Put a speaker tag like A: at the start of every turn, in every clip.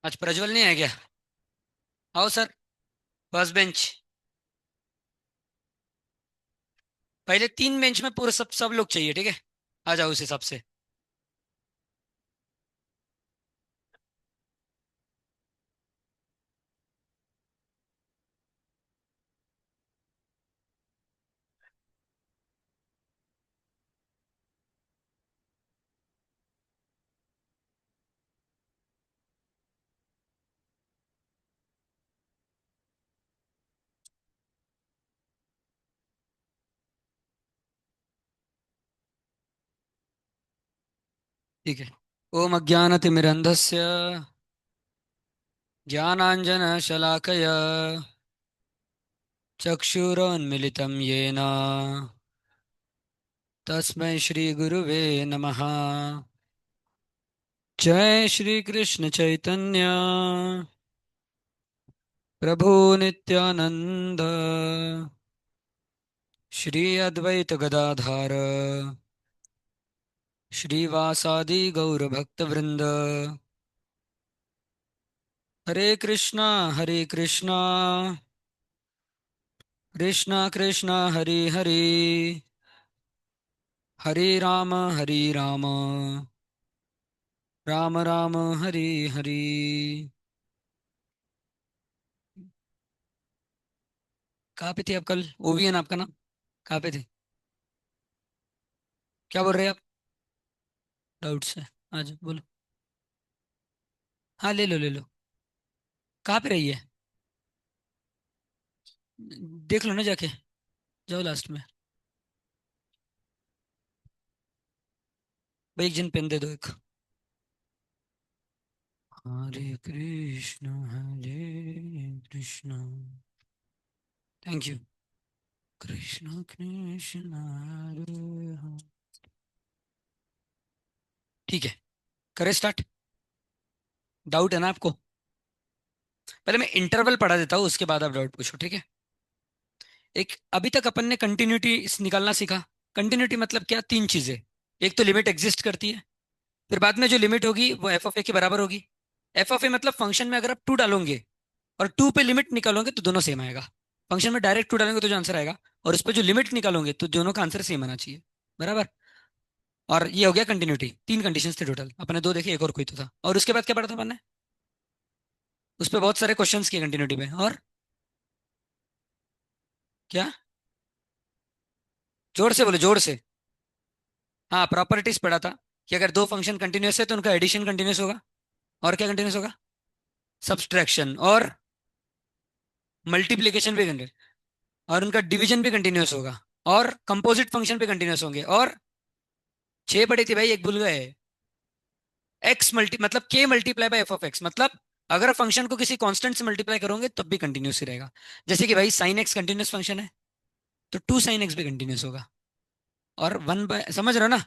A: आज प्रज्वल नहीं है क्या? आओ सर। First bench. पहले तीन बेंच में पूरे सब सब लोग चाहिए, ठीक है। आ जाओ उस हिसाब से। ठीक है। ओम अज्ञानतिमिरन्धस्य ज्ञानाञ्जनशलाकया चक्षुरोन्मिलितं येन तस्मै श्रीगुरुवे नमः। जय श्री कृष्ण चैतन्य प्रभु नित्यानंद श्री अद्वैत गदाधार श्रीवासादि गौर भक्त वृंद। हरे कृष्णा कृष्णा कृष्णा हरे हरे हरे राम राम राम हरे हरे। कहाँ पे थे आप कल? ओवी है ना आपका नाम? कहाँ पे थे? क्या बोल रहे हैं आप? डाउट्स है? आज बोलो। हाँ ले लो ले लो। कहाँ पे रही है? देख लो ना जाके। जाओ लास्ट में। भाई एक जन पेन दे दो एक। हरे कृष्ण थैंक यू। कृष्ण कृष्ण हरे हरे। ठीक है। करें स्टार्ट। डाउट है ना आपको? पहले मैं इंटरवल पढ़ा देता हूँ, उसके बाद आप डाउट पूछो, ठीक है। एक अभी तक अपन ने कंटिन्यूटी निकालना सीखा। कंटिन्यूटी मतलब क्या? तीन चीजें। एक तो लिमिट एग्जिस्ट करती है, फिर बाद में जो लिमिट होगी वो एफ ऑफ ए के बराबर होगी। एफ ऑफ ए मतलब फंक्शन में अगर आप टू डालोगे और टू पे लिमिट निकालोगे तो दोनों सेम आएगा। फंक्शन में डायरेक्ट टू डालेंगे तो जो आंसर आएगा, और उस पर जो लिमिट निकालोगे तो दोनों का आंसर सेम आना चाहिए। बराबर। और ये हो गया कंटिन्यूटी। तीन कंडीशंस थे टोटल, अपने दो देखे, एक और कोई तो था। और उसके बाद क्या पढ़ा था अपन ने? उस पर बहुत सारे क्वेश्चंस किए कंटिन्यूटी पे। और क्या? जोर से बोलो, जोर से। हाँ, प्रॉपर्टीज पढ़ा था कि अगर दो फंक्शन कंटिन्यूस है तो उनका एडिशन कंटिन्यूस होगा। और क्या कंटिन्यूस होगा? सब्सट्रैक्शन। और मल्टीप्लीकेशन भी कंटिन्यूस। और उनका डिवीजन भी कंटिन्यूस होगा। और कंपोजिट फंक्शन भी कंटिन्यूस होंगे। और छह पढ़ी थी भाई, एक भूल गए। एक्स मल्टी मतलब के multiply by F of x मतलब अगर फंक्शन को किसी कांस्टेंट से मल्टीप्लाई करोगे तब भी कंटिन्यूस ही रहेगा। जैसे कि भाई साइन एक्स कंटिन्यूस फंक्शन है, तो टू साइन एक्स भी कंटिन्यूस होगा। और वन बाय, समझ रहे हो ना?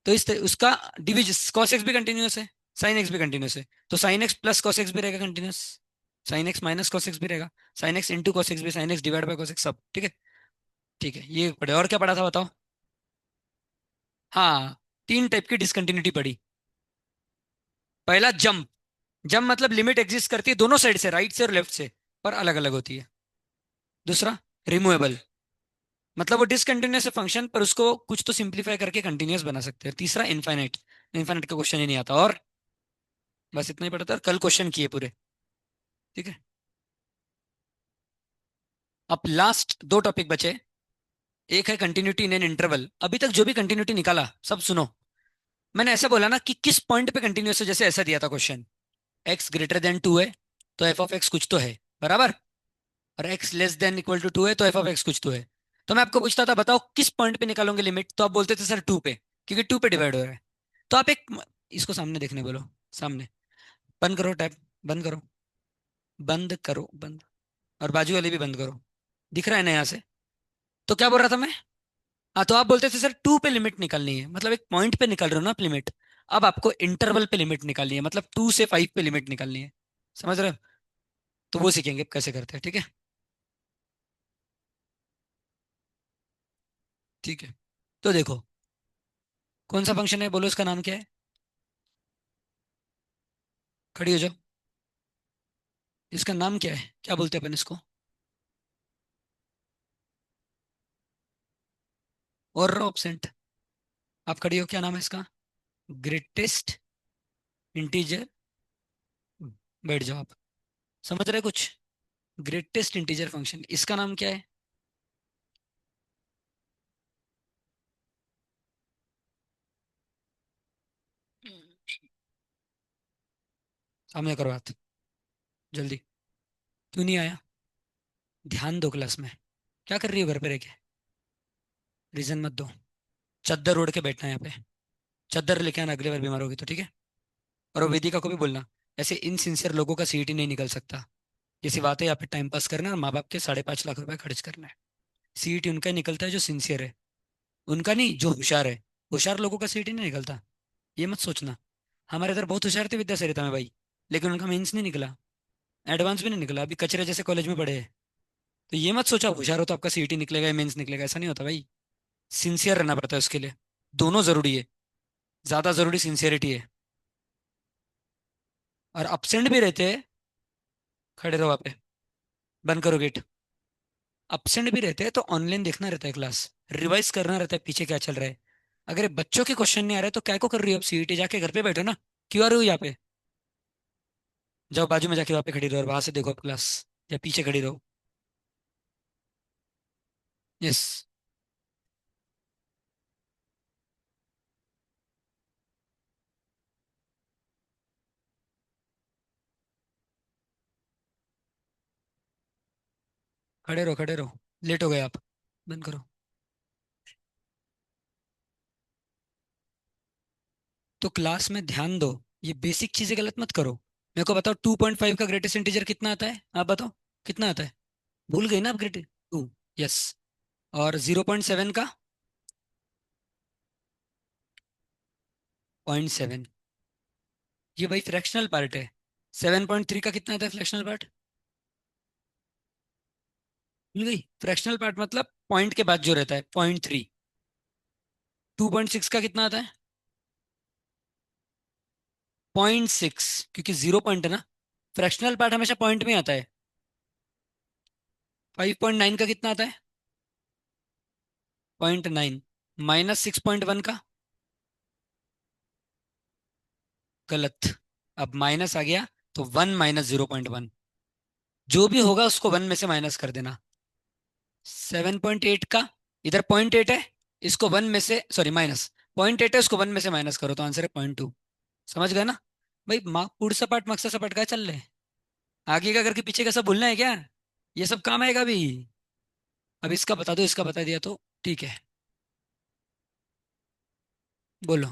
A: तो उसका डिविज कॉस एक्स भी कंटिन्यूस है, साइन एक्स भी कंटिन्यूस है, तो sine X plus cos X भी रहेगा continuous. Sine X minus cos X भी रहेगा। Sine X into cos X भी, sine X divide by cos X, सब ठीक है। ठीक है, ये पढ़े। और क्या पढ़ा था बताओ? हाँ, तीन टाइप की डिसकंटिन्यूटी पढ़ी। पहला जंप। जंप मतलब लिमिट एग्जिस्ट करती है दोनों साइड से, राइट से और लेफ्ट से, पर अलग अलग होती है। दूसरा रिमूवेबल, मतलब वो डिसकंटिन्यूस है फंक्शन पर उसको कुछ तो सिंप्लीफाई करके कंटिन्यूस बना सकते हैं। तीसरा इनफाइनाइट। इनफाइनाइट का क्वेश्चन ही नहीं आता। और बस इतना ही पढ़ा था, और कल क्वेश्चन किए पूरे। ठीक है। अब लास्ट दो टॉपिक बचे। एक है कंटिन्यूटी इन एन इंटरवल। अभी तक जो भी कंटिन्यूटी निकाला सब सुनो। मैंने ऐसा बोला ना कि किस पॉइंट पे कंटिन्यूस है, जैसे ऐसा दिया था question. X greater than two है तो एफ ऑफ एक्स कुछ तो है, बराबर। और x less than equal to two है तो एफ ऑफ एक्स कुछ तो है। तो मैं आपको पूछता था बताओ किस पॉइंट पे निकालोगे लिमिट, तो आप बोलते थे सर टू पे, क्योंकि टू पे डिवाइड हो रहा है। तो आप एक, इसको सामने देखने बोलो। सामने। बंद करो टैब। बंद करो। बंद करो बंद। और बाजू वाली भी बंद करो। दिख रहा है ना यहाँ से? तो क्या बोल रहा था मैं? हाँ, तो आप बोलते थे सर टू पे लिमिट निकालनी है, मतलब एक पॉइंट पे निकाल रहे हो ना आप लिमिट। अब आपको इंटरवल पे लिमिट निकालनी है, मतलब टू से फाइव पे लिमिट निकालनी है। समझ रहे हो? तो वो सीखेंगे कैसे करते हैं, ठीक है। ठीक है। तो देखो, कौन सा फंक्शन है, बोलो उसका नाम क्या है। खड़ी हो जाओ। इसका नाम क्या है, क्या बोलते हैं अपन इसको? और ऑब्सेंट। आप खड़ी हो, क्या नाम है इसका? Greatest integer. बैठ जाओ आप। समझ रहे कुछ? ग्रेटेस्ट इंटीजर फंक्शन, इसका नाम क्या है? सामने करो हाथ, जल्दी। क्यों नहीं आया? ध्यान दो क्लास में। क्या कर रही हो घर पे रह के? रीजन मत दो। चद्दर ओढ़ के बैठना है यहाँ पे। चद्दर लेके आना अगली बार बीमार होगी तो, ठीक है? और वो वेदिका को भी बोलना, ऐसे इनसिंसियर लोगों का सीट ही नहीं निकल सकता। ये सी बात है, यहाँ पे टाइम पास करना है और माँ बाप के 5.5 लाख रुपए खर्च करना है। सीट ही उनका ही निकलता है जो सिंसियर है। उनका नहीं, जो होशियार है। होशियार लोगों का सीट ही नहीं निकलता। ये मत सोचना। हमारे इधर बहुत होशियार थे विद्या सरिता में भाई, लेकिन उनका मेंस नहीं निकला। एडवांस भी नहीं निकला, अभी कचरे जैसे कॉलेज में पढ़े हैं। तो ये मत सोचा होशियार हो तो आपका सीट ही निकलेगा या मेंस निकलेगा, ऐसा नहीं होता भाई। सिंसियर रहना पड़ता है उसके लिए। दोनों जरूरी है। ज्यादा जरूरी सिंसियरिटी है। और अपसेंट भी रहते हैं। खड़े रहो वहाँ पे। बंद करो गेट। अपसेंट भी रहते हैं तो ऑनलाइन देखना रहता है क्लास। रिवाइज करना रहता है पीछे क्या चल रहा है। अगर ये बच्चों के क्वेश्चन नहीं आ रहे तो क्या को कर रही हो अब? सीईटी जाके घर पे बैठो ना। क्यों आ रही हो यहाँ पे? जाओ बाजू में जाके वहाँ पे खड़ी रहो और वहां से देखो अब क्लास। या पीछे खड़ी रहो। यस। खड़े रहो खड़े रहो। लेट हो गए आप। बंद करो। तो क्लास में ध्यान दो। ये बेसिक चीजें गलत मत करो। मेरे को बताओ 2.5 का ग्रेटेस्ट इंटीजर कितना आता है, आप बताओ। कितना आता है? भूल गई ना आप? Greatest two. यस। और 0.7 का? 0.7। ये भाई फ्रैक्शनल पार्ट है। 7.3 का कितना आता है फ्रैक्शनल पार्ट? भूल गई? फ्रैक्शनल पार्ट मतलब पॉइंट के बाद जो रहता है, 0.3। 2.6 का कितना आता है? 0.6, क्योंकि 0 पॉइंट है ना। फ्रैक्शनल पार्ट हमेशा पॉइंट में आता है। 5.9 का कितना आता है? 0.9। -6.1 का? गलत। अब माइनस आ गया, तो 1 - 0.1। जो भी होगा उसको 1 में से माइनस कर देना। 7.8 का? इधर 0.8 है। इसको 1 में से, सॉरी, माइनस। 0.8 है, उसको 1 में से माइनस करो तो आंसर है 0.2। समझ गए ना? भाई पूर्ण सपाट मकसद सपाट का चल रहे हैं। आगे का करके पीछे का सब भूलना है क्या? ये सब काम आएगा अभी। अब इसका बता दो, इसका बता दिया तो ठीक है। बोलो।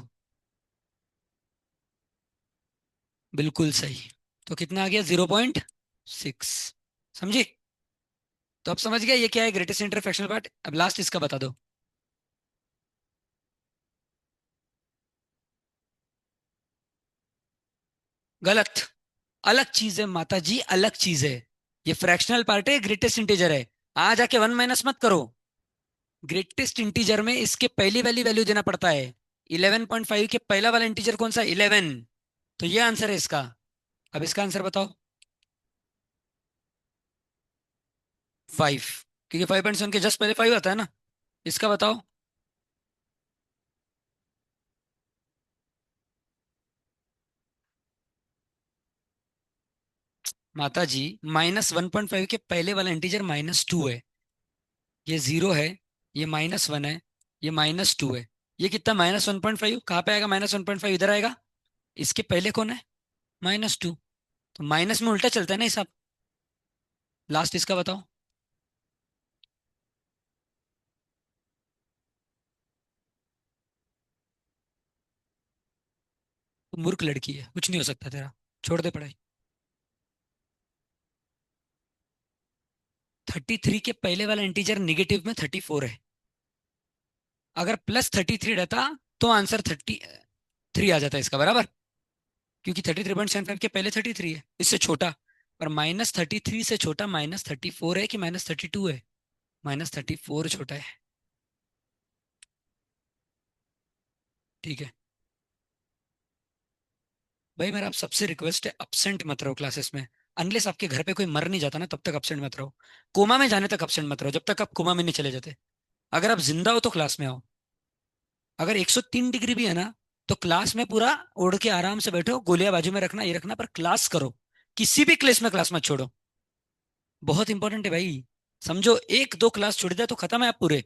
A: बिल्कुल सही। तो कितना आ गया? 0.6। समझी? तो अब समझ गया ये क्या है ग्रेटेस्ट इंटरफ्रैक्शनल पार्ट। अब लास्ट इसका बता दो। गलत। अलग चीज है माता जी, अलग चीज है। ये फ्रैक्शनल पार्ट है, ग्रेटेस्ट इंटीजर है। आ जाके 1 माइनस मत करो। ग्रेटेस्ट इंटीजर में इसके पहली वाली वैल्यू देना पड़ता है। 11.5 के पहला वाला इंटीजर कौन सा? 11। तो ये आंसर है इसका। अब इसका आंसर बताओ। 5। क्योंकि 5.7 के जस्ट पहले 5 आता है ना। इसका बताओ। माता जी, -1.5 के पहले वाला इंटीजर -2 है। ये 0 है। ये -1 है। ये -2 है। ये कितना? -1.5 कहाँ पे आएगा? -1.5 इधर आएगा। इसके पहले कौन है? -2। तो माइनस में उल्टा चलता है ना हिसाब। लास्ट इसका बताओ। तो मूर्ख लड़की है, कुछ नहीं हो सकता तेरा। छोड़ दे पढ़ाई। 33 के पहले वाला इंटीजर निगेटिव में 34 है। अगर +33 रहता तो आंसर 33 आ जाता है इसका बराबर। क्योंकि 33.75 के पहले 33 है, इससे छोटा। पर -33 से छोटा -34 है कि -32 है? -34 छोटा है। ठीक है। भाई मेरा आप सबसे रिक्वेस्ट है, अपसेंट मत रहो क्लासेस में। अनलेस आपके घर पे कोई मर नहीं जाता ना, तब तक एब्सेंट मत रहो। कोमा में जाने तक एब्सेंट मत रहो, जब तक आप कोमा में नहीं चले जाते। अगर आप जिंदा हो तो क्लास में आओ। अगर 103 डिग्री भी है ना, तो क्लास में पूरा ओढ़ के आराम से बैठो, गोलियां बाजू में रखना, ये रखना, पर क्लास करो। किसी भी क्लास मत छोड़ो। बहुत इंपॉर्टेंट है भाई। समझो, एक दो क्लास छूट जाए तो खत्म है आप पूरे।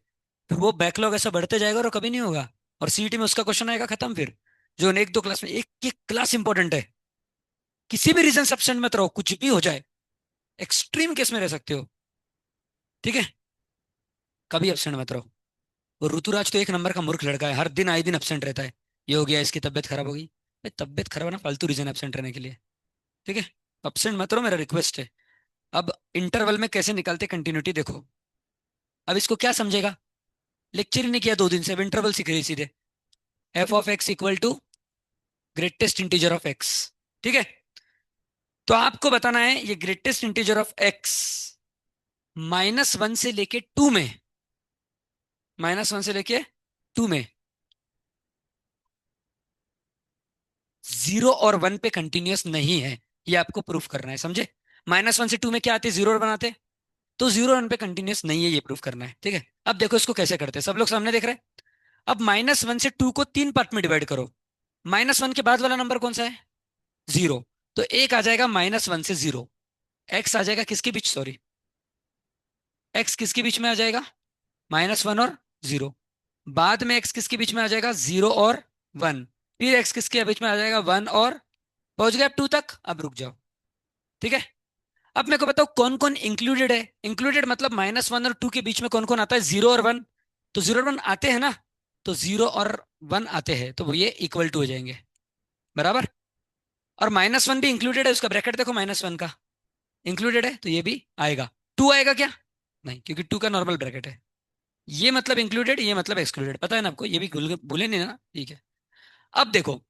A: फिर वो बैकलॉग ऐसा बढ़ते जाएगा और कभी नहीं होगा। और सीईटी में उसका क्वेश्चन आएगा, खत्म फिर। जो एक दो क्लास में, एक एक क्लास इंपॉर्टेंट है। किसी भी रीजन से एब्सेंट मत रहो, कुछ भी हो जाए। एक्सट्रीम केस में रह सकते हो, ठीक है। कभी एब्सेंट मत रहो। और ऋतुराज तो एक नंबर का मूर्ख लड़का है, हर दिन आए दिन एब्सेंट रहता है। ये हो गया, इसकी तबीयत खराब होगी। भाई तबीयत खराब है ना, फालतू रीजन एब्सेंट रहने के लिए, ठीक है। एब्सेंट मत रहो, मेरा रिक्वेस्ट है। अब इंटरवल में कैसे निकालते कंटिन्यूटी देखो। अब इसको क्या समझेगा, लेक्चर ही नहीं किया 2 दिन से, अब इंटरवल सीख रही सीधे। F of x equal to greatest integer of x, ठीक है। तो आपको बताना है ये ग्रेटेस्ट इंटीजर ऑफ एक्स -1 से लेके 2 में, -1 से लेके 2 में 0 और 1 पे कंटिन्यूअस नहीं है। ये आपको प्रूफ करना है, समझे। -1 से 2 में क्या आते हैं, 0 और 1 आते हैं। तो 0 और 1 पे कंटिन्यूअस नहीं है, ये प्रूफ करना है, ठीक है। अब देखो इसको कैसे करते हैं, सब लोग सामने देख रहे हैं। अब -1 से 2 को 3 पार्ट में डिवाइड करो। -1 के बाद वाला नंबर कौन सा है, 0। तो एक आ जाएगा -1 से 0। एक्स आ जाएगा किसके बीच, सॉरी, एक्स किसके बीच में आ जाएगा, -1 और 0। बाद में एक्स किसके बीच में आ जाएगा, 0 और 1। फिर एक्स किसके बीच में आ जाएगा, 1 और, पहुंच गया 2 तक, अब रुक जाओ, ठीक है। अब मेरे को बताओ कौन कौन इंक्लूडेड है। इंक्लूडेड मतलब -1 और 2 के बीच में कौन कौन आता है, 0 और 1। तो 0 और 1 आते हैं ना, तो 0 और 1 आते हैं, तो वो ये इक्वल टू हो जाएंगे, बराबर। और -1 भी इंक्लूडेड है, उसका ब्रैकेट देखो, -1 का इंक्लूडेड है, तो ये भी आएगा। 2 आएगा क्या, नहीं, क्योंकि 2 का नॉर्मल ब्रैकेट है। ये मतलब इंक्लूडेड, ये मतलब एक्सक्लूडेड, पता है ना आपको, ये भी भूले नहीं ना, ठीक है। अब देखो,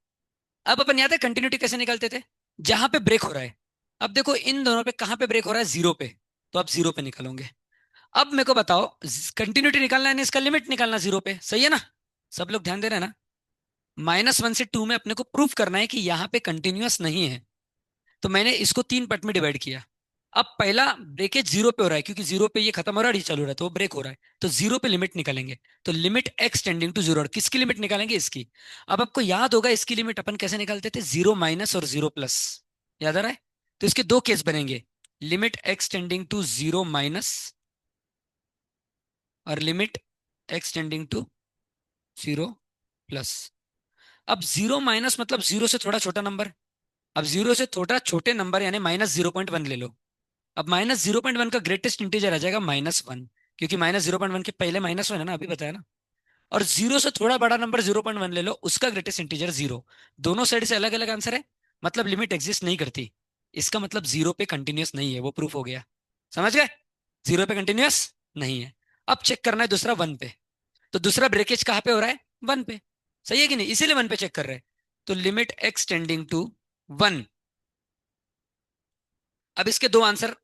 A: अब अपन याद है कंटिन्यूटी कैसे निकालते थे, जहां पे ब्रेक हो रहा है। अब देखो इन दोनों पे कहां पे ब्रेक हो रहा है, 0 पे। तो आप 0 पे निकालोगे। अब मेरे को बताओ, कंटिन्यूटी निकालना है ना, इसका लिमिट निकालना 0 पे, सही है ना। सब लोग ध्यान दे रहे हैं ना। -1 से 2 में अपने को प्रूफ करना है कि यहाँ पे कंटिन्यूअस नहीं है। तो मैंने इसको 3 पार्ट में डिवाइड किया। अब पहला ब्रेकेज 0 पे हो रहा है, क्योंकि 0 पे ये खत्म हो रहा है, ये चालू हो रहा है, तो वो ब्रेक हो रहा है। तो 0 पे लिमिट निकालेंगे। तो लिमिट एक्स टेंडिंग टू 0, और किसकी लिमिट निकालेंगे, इसकी। अब आपको याद होगा इसकी लिमिट अपन कैसे निकालते थे, 0 - और 0 प्लस। याद आ रहा है। तो इसके दो केस बनेंगे, लिमिट एक्स टेंडिंग टू 0 - और limit x tending to 0 plus. अब 0 - मतलब 0 से थोड़ा छोटा नंबर। अब 0 से थोड़ा छोटे नंबर यानी -0.1 ले लो। अब -0.1 का ग्रेटेस्ट इंटीजर आ जाएगा -1, क्योंकि -0.1 के पहले -1 है ना, अभी बताया ना। और 0 से थोड़ा बड़ा नंबर 0.1 ले लो, उसका ग्रेटेस्ट इंटीजर 0। दोनों साइड से अलग अलग आंसर है, मतलब लिमिट एग्जिस्ट नहीं करती। इसका मतलब 0 पे कंटिन्यूअस नहीं है, वो प्रूफ हो गया। समझ गए, 0 पे कंटिन्यूअस नहीं है। अब चेक करना है दूसरा 1 पे। तो दूसरा ब्रेकेज कहाँ पे हो रहा है, 1 पे। सही है कि नहीं, इसीलिए 1 पे चेक कर रहे हैं। तो लिमिट एक्स टेंडिंग टू 1। अब इसके दो आंसर,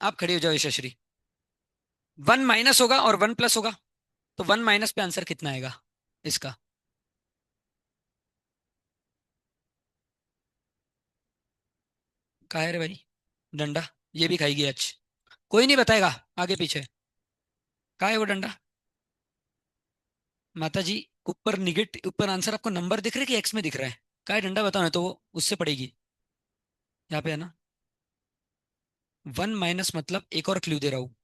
A: आप खड़ी हो जाओ यशस्वी। 1 - होगा और 1 प्लस होगा। तो 1 - पे आंसर कितना आएगा इसका। कहा है रे भाई, डंडा। ये भी खाएगी आज, कोई नहीं बताएगा आगे पीछे। कहा है वो डंडा, माता जी। ऊपर निगेटिव, ऊपर आंसर आपको नंबर दिख रहा है कि एक्स में दिख रहा है। कहा है डंडा, बताओ ना, तो वो उससे पड़ेगी। यहाँ पे है ना। 1 - मतलब, एक और क्लू दे रहा हूँ।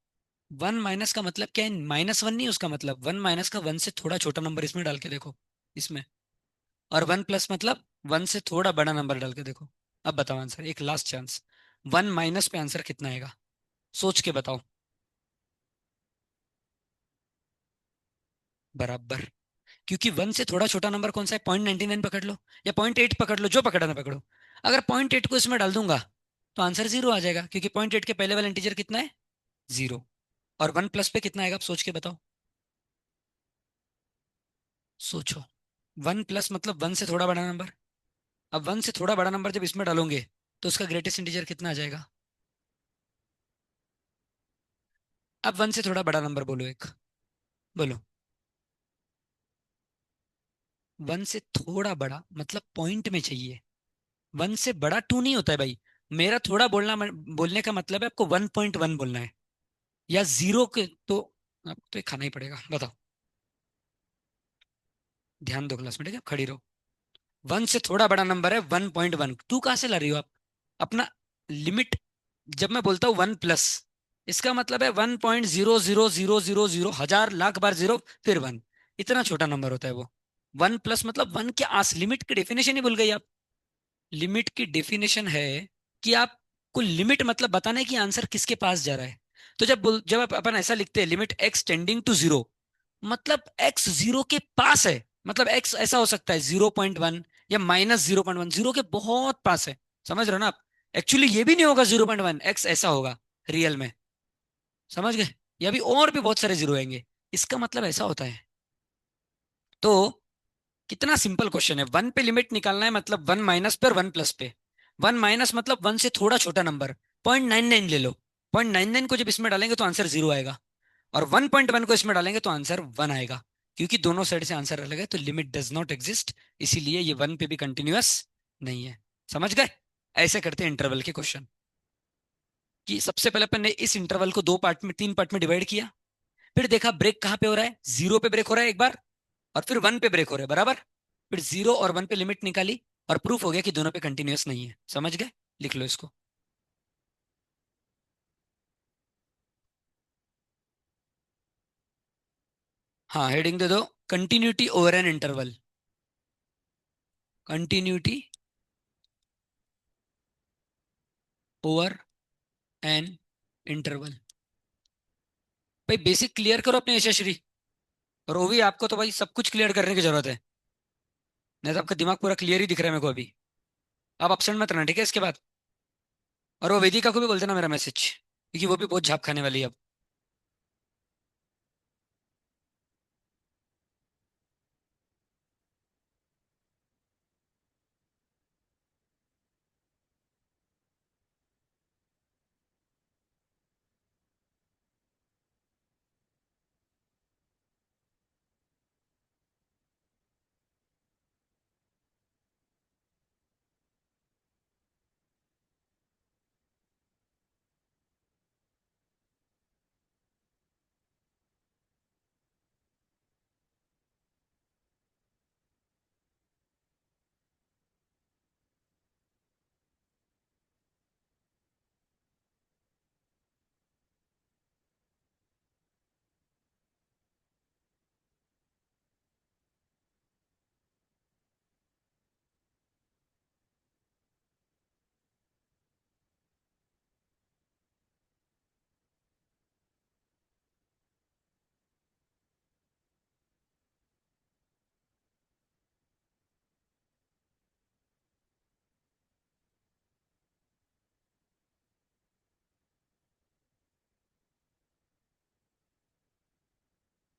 A: 1 - का मतलब क्या है, -1 नहीं उसका मतलब, 1 - का 1 से थोड़ा छोटा नंबर इसमें डाल के देखो, इसमें। और 1 प्लस मतलब 1 से थोड़ा बड़ा नंबर डाल के देखो। अब बताओ आंसर, एक लास्ट चांस। 1 - पे आंसर कितना आएगा, सोच के बताओ। बराबर। क्योंकि 1 से थोड़ा छोटा नंबर कौन सा है, 0.99 पकड़ लो, या 0.8 पकड़ लो, जो पकड़ना पकड़ो। अगर 0.8 को इसमें डाल दूंगा, तो आंसर 0 आ जाएगा, क्योंकि 0.8 के पहले वाला इंटीजर कितना है, 0। और 1 प्लस पे कितना आएगा, आप सोच के बताओ। सोचो। 1 प्लस मतलब 1 से थोड़ा बड़ा नंबर। अब 1 से थोड़ा बड़ा नंबर जब इसमें डालोगे, तो उसका ग्रेटेस्ट इंटीजर कितना आ जाएगा। अब 1 से थोड़ा बड़ा नंबर बोलो एक, बोलो। 1 से थोड़ा बड़ा मतलब पॉइंट में चाहिए। 1 से बड़ा 2 नहीं होता है भाई। मेरा थोड़ा बोलने का मतलब है आपको 1.1 बोलना है, या जीरो के तो आपको तो ये खाना ही पड़ेगा। बताओ, ध्यान दो क्लास में, ठीक है, खड़ी रहो। वन से थोड़ा बड़ा नंबर है 1.1, टू कहाँ से ला रही हो आप अपना लिमिट? जब मैं बोलता हूँ 1+, इसका मतलब है 1.00000 हजार लाख बार जीरो, फिर वन। इतना छोटा नंबर होता है वो। 1+ मतलब वन के आस, लिमिट की डेफिनेशन ही भूल गई आप। लिमिट की डेफिनेशन है कि आपको लिमिट मतलब बताना है कि आंसर किसके पास जा रहा है। तो जब अपन ऐसा लिखते हैं, limit x tending to zero, मतलब एक्स जीरो के पास है। मतलब एक्स ऐसा हो सकता है 0.1 या -0.1, जीरो के बहुत पास है। समझ रहे हो ना आप? एक्चुअली ये भी नहीं होगा 0.1, एक्स ऐसा होगा रियल में। समझ गए? या भी और भी बहुत सारे जीरो आएंगे, इसका मतलब ऐसा होता है। तो कितना सिंपल क्वेश्चन है, वन पे लिमिट निकालना है, मतलब वन माइनस पे और वन प्लस पे। वन माइनस मतलब वन से थोड़ा छोटा नंबर, 0.99 ले लो। 0.99 को जब इसमें डालेंगे तो आंसर जीरो आएगा, और 1.1 को इसमें डालेंगे तो आंसर वन आएगा। क्योंकि दोनों साइड से आंसर अलग है, तो लिमिट डज नॉट एग्जिस्ट, इसीलिए ये वन पे भी कंटिन्यूअस नहीं है। समझ गए? ऐसे करते हैं इंटरवल के क्वेश्चन, कि सबसे पहले अपन ने इस इंटरवल को दो पार्ट में, तीन पार्ट में डिवाइड किया। फिर देखा ब्रेक कहाँ पे हो रहा है, जीरो पे ब्रेक हो रहा है एक बार, और फिर वन पे ब्रेक हो रहा है, बराबर। फिर जीरो और वन पे लिमिट निकाली, और प्रूफ हो गया कि दोनों पे कंटिन्यूअस नहीं है। समझ गए? लिख लो इसको। हाँ, हेडिंग दे दो, continuity over an interval. Continuity over an interval. भाई बेसिक क्लियर करो अपने यशस्वी। और वो भी आपको तो भाई सब कुछ क्लियर करने की जरूरत है, नहीं तो आपका दिमाग पूरा क्लियर ही दिख रहा है मेरे को अभी। आप अपसेंट मत रहना, ठीक है, इसके बाद। और वो वेदिका को भी बोल देना मेरा मैसेज, क्योंकि वो भी बहुत झाप खाने वाली है अब।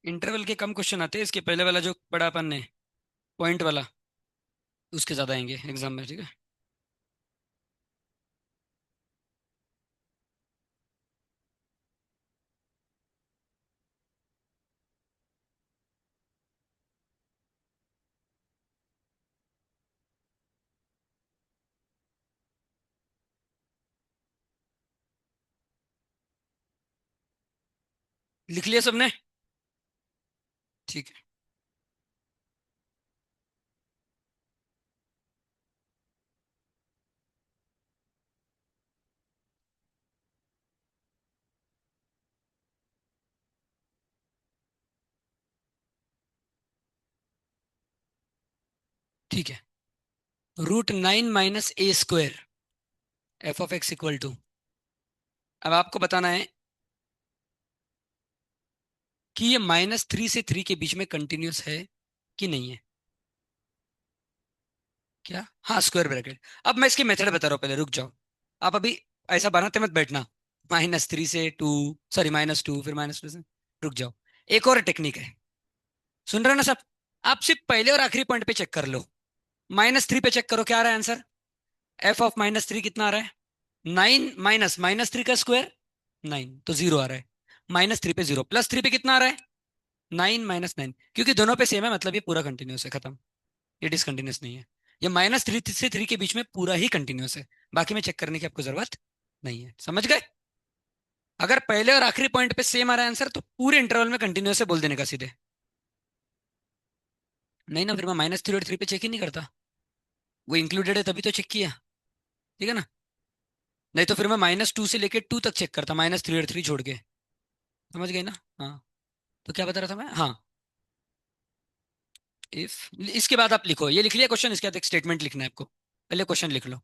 A: इंटरवल के कम क्वेश्चन आते हैं, इसके पहले वाला जो पढ़ा अपन ने, पॉइंट वाला, उसके ज्यादा आएंगे एग्जाम में, ठीक है। लिख लिया सबने? ठीक है। ठीक है, √9 - a² f(x) = अब आपको बताना है कि ये -3 से 3 के बीच में कंटिन्यूअस है कि नहीं है। क्या? हाँ, स्क्वायर ब्रैकेट। अब मैं इसकी मेथड बता रहा हूँ, पहले रुक जाओ। आप अभी ऐसा बनाते मत बैठना, -3 से 2, सॉरी -2, फिर -2 से। रुक जाओ, एक और टेक्निक है, सुन रहे हो ना सब? आप सिर्फ पहले और आखिरी पॉइंट पे चेक कर लो। -3 पे चेक करो क्या आ रहा है आंसर। f(-3) कितना आ रहा है? 9 माइनस -3 का स्क्वायर, 9, तो जीरो आ रहा है। -3 पे जीरो, +3 पे कितना आ रहा है? 9 - 9, क्योंकि दोनों पे सेम है, मतलब ये पूरा कंटिन्यूस है, खत्म। ये डिसकंटिन्यूस नहीं है। ये -3 से 3 के बीच में पूरा ही कंटिन्यूस है, बाकी में चेक करने की आपको जरूरत नहीं है, समझ गए? अगर पहले और आखिरी पॉइंट पे सेम आ रहा है आंसर तो पूरे इंटरवल में कंटिन्यूस से बोल देने का सीधे। नहीं ना, फिर मैं -3 और 3 पे चेक ही नहीं करता। वो इंक्लूडेड है तभी तो चेक किया। ठीक है ना? नहीं तो फिर मैं -2 से लेके 2 तक चेक करता, -3 और 3 छोड़ के। समझ गए ना? हाँ। तो क्या बता रहा था मैं? हाँ। इफ, इसके बाद आप लिखो, ये लिख लिया क्वेश्चन, इसके बाद एक स्टेटमेंट लिखना है आपको। पहले क्वेश्चन लिख लो।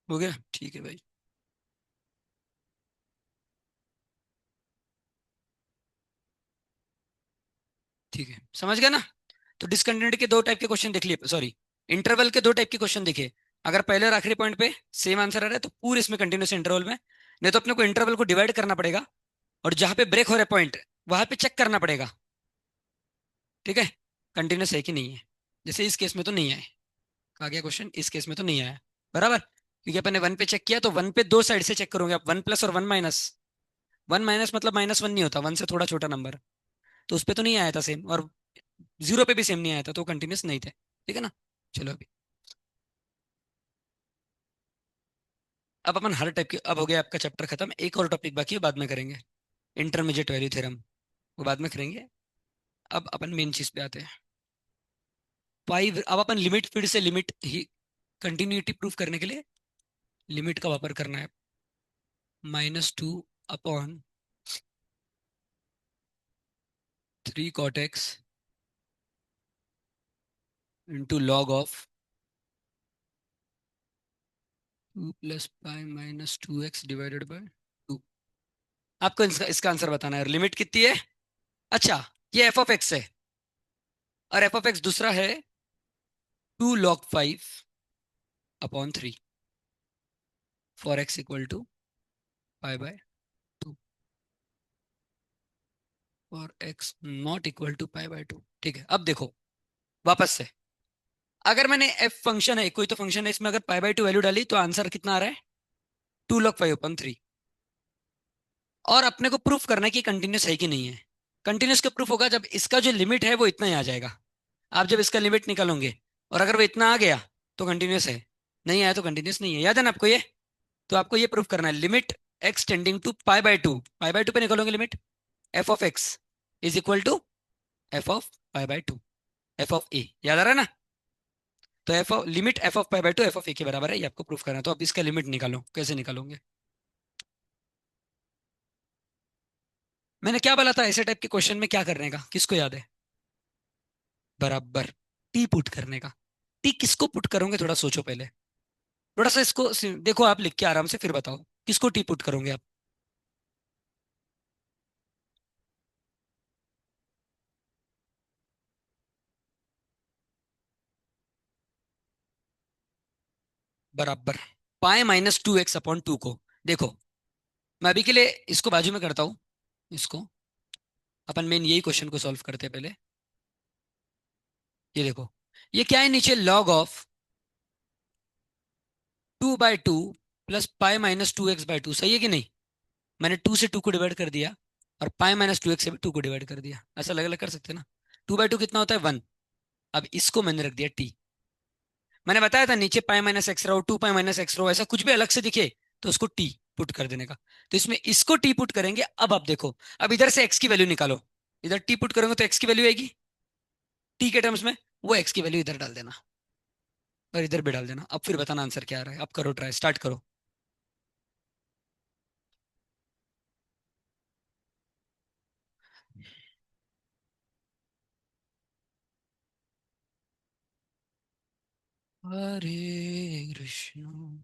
A: हो गया? ठीक है भाई। ठीक है, समझ गया ना? तो डिसकंटिन्यूटी के दो टाइप के क्वेश्चन देख लिए, सॉरी, इंटरवल के दो टाइप के क्वेश्चन देखे। अगर पहले और आखिरी पॉइंट पे सेम आंसर आ रहा है तो पूरे इसमें कंटिन्यूस इंटरवल में, नहीं तो अपने को इंटरवल को डिवाइड करना पड़ेगा, और जहां पे ब्रेक हो रहा है पॉइंट वहां पे चेक करना पड़ेगा। ठीक है? कंटिन्यूस है कि नहीं है। जैसे इस केस में तो नहीं आए। आ गया क्वेश्चन, इस केस में तो नहीं आया। बराबर, क्योंकि अपन ने वन पे चेक किया, तो वन पे दो साइड से चेक करोगे आप, वन प्लस और वन माइनस। वन माइनस मतलब -1 नहीं होता, वन से थोड़ा छोटा नंबर। तो उस पे तो नहीं आया था सेम, और जीरो पे भी सेम नहीं आया था, तो कंटिन्यूस नहीं थे। ठीक है ना? चलो अभी, अब अपन हर टाइप के, अब हो गया आपका चैप्टर खत्म, एक और टॉपिक बाकी है, बाद में करेंगे। इंटरमीडिएट वैल्यू थ्योरम, वो बाद में करेंगे। अब अपन मेन चीज पे आते हैं। फाइव, अब अपन लिमिट, फिर से लिमिट ही, कंटिन्यूटी प्रूफ करने के लिए लिमिट का वापर करना है। -2 upon 3 cot x into log of 2 + π - 2x divided by 2। आपको इसका आंसर बताना है, लिमिट कितनी है? अच्छा, ये f(x) है, और f(x) दूसरा है 2 log 5 upon 3 for x equal to π/2, और x नॉट इक्वल टू π/2। ठीक है, अब देखो वापस से, अगर मैंने f फंक्शन है, कोई तो फंक्शन है, इसमें अगर π/2 वैल्यू डाली तो आंसर कितना आ रहा है? 2 log 5/3। और अपने को प्रूफ करना है कि कंटिन्यूस है कि नहीं है। कंटिन्यूस का प्रूफ होगा जब इसका जो लिमिट है वो इतना ही आ जाएगा। आप जब इसका लिमिट निकालोगे, और अगर वो इतना आ गया तो कंटिन्यूस है, नहीं आया तो कंटिन्यूस नहीं है। याद है ना आपको ये? तो आपको ये प्रूफ करना है, लिमिट x टेंडिंग टू π/2 पे निकालोगे limit, f(x) is equal to f(π/2), f(a) याद आ रहा है ना? तो एफ लिमिट f(π/2) f(a) के बराबर है, ये आपको प्रूफ करना है। तो अब इसका लिमिट निकालो, कैसे निकालोगे? मैंने क्या बोला था ऐसे टाइप के क्वेश्चन में क्या करने का, किसको याद है? बराबर, टी पुट करने का। टी किसको पुट करोगे, थोड़ा सोचो पहले। थोड़ा सा इसको देखो, आप लिख के आराम से फिर बताओ किसको टी पुट करोगे आप। बराबर, π - 2x/2 को देखो, मैं अभी के लिए इसको बाजू में करता हूँ। इसको, अपन मेन यही क्वेश्चन को सॉल्व करते हैं पहले। ये देखो, ये क्या है, नीचे log(2/2 + π - 2x/2), सही है कि नहीं? मैंने 2 से 2 को डिवाइड कर दिया, और π - 2x से भी 2 को डिवाइड कर दिया। ऐसा अलग अलग कर सकते हैं ना? 2/2 कितना होता है? 1। अब इसको मैंने रख दिया टी। मैंने बताया था नीचे π - x रहो, 2π - x रहो, ऐसा कुछ भी अलग से दिखे तो उसको टी पुट कर देने का। तो इसमें इसको टी पुट करेंगे। अब आप देखो, अब इधर से एक्स की वैल्यू निकालो। इधर टी पुट करेंगे तो एक्स की वैल्यू आएगी टी के टर्म्स में, वो एक्स की वैल्यू इधर डाल देना, और इधर भी डाल देना। अब फिर बताना आंसर क्या आ रहा है। अब करो ट्राई, स्टार्ट करो। हरे कृष्ण।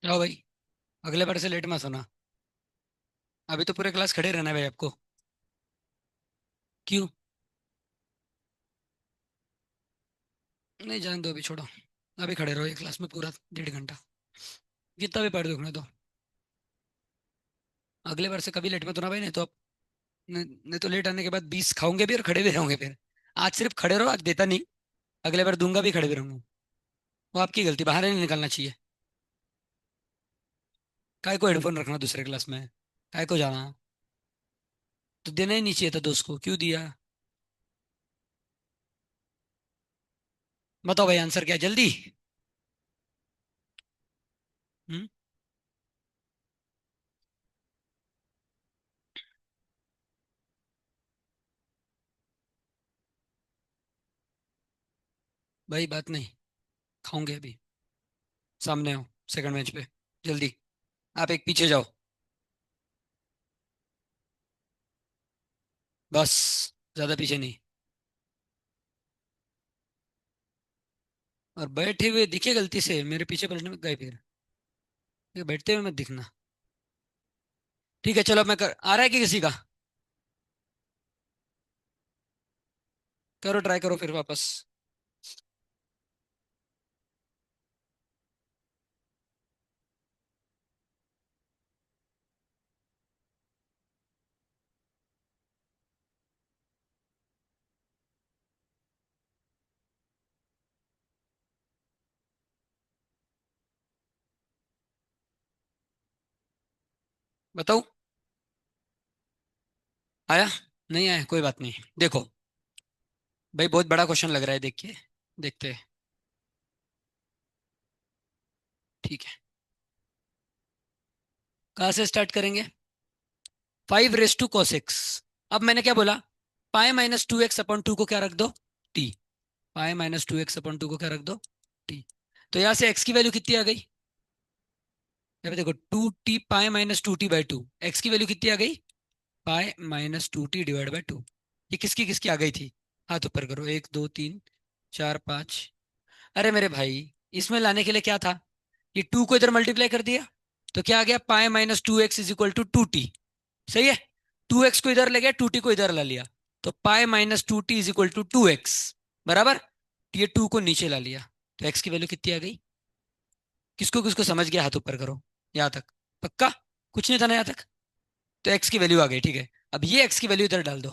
A: जाओ भाई, अगले बार से लेट मत होना। अभी तो पूरे क्लास खड़े रहना है भाई आपको। क्यों? नहीं जाने दो, अभी छोड़ो। अभी खड़े रहो एक क्लास में पूरा 1.5 घंटा, कितना भी पैर दुखने दो। अगले बार से कभी लेट मत होना भाई, नहीं तो अब नहीं तो लेट आने के बाद 20 खाओगे भी और खड़े भी रहोगे फिर। आज सिर्फ खड़े रहो, आज देता नहीं। अगले बार दूंगा भी, खड़े भी रहूंगा। वो आपकी गलती, बाहर ही नहीं निकलना चाहिए। काय को हेडफोन रखना दूसरे क्लास में? काय को जाना? तो देना ही नहीं चाहिए था दोस्त को, क्यों दिया? बताओ भाई, आंसर क्या है जल्दी? हम्म। भाई बात नहीं, खाऊंगे अभी। सामने हो, सेकंड बेंच पे, जल्दी। आप एक पीछे जाओ, बस। ज्यादा पीछे नहीं। और बैठे हुए दिखे गलती से मेरे पीछे पलटने में गए फिर। ये बैठते हुए मत दिखना। ठीक है चलो, मैं आ रहा है कि किसी का? करो, ट्राई करो फिर वापस। बताओ। आया? नहीं आया, कोई बात नहीं। देखो भाई, बहुत बड़ा क्वेश्चन लग रहा है, देखिए। देखते हैं। ठीक है, कहाँ से स्टार्ट करेंगे? 5 रेस टू cos x। अब मैंने क्या बोला? पाई -2x/2 को क्या रख दो? टी। पाई -2x/2 को क्या रख दो? टी। तो यहाँ से x की वैल्यू कितनी आ गई? यहाँ पे देखो, 2t पाई -2t/2। x की वैल्यू कितनी आ गई? पाई -2t/2। ये किसकी किसकी आ गई थी? हाथ ऊपर करो, 1 2 3 4 5। अरे मेरे भाई, इसमें लाने के लिए क्या था? ये 2 को इधर मल्टीप्लाई कर दिया, तो क्या आ गया? पाई -2x = 2t। सही है। 2x को इधर ले गया, 2t को इधर ला लिया, तो पाई -2t = 2x। बराबर। तो ये 2 को नीचे ला लिया, तो x की वैल्यू कितनी आ गई? किसको किसको समझ गया? हाथ ऊपर करो। यहाँ तक पक्का? कुछ नहीं था ना यहाँ तक? तो x की वैल्यू आ गई, ठीक है। अब ये x की वैल्यू इधर डाल दो,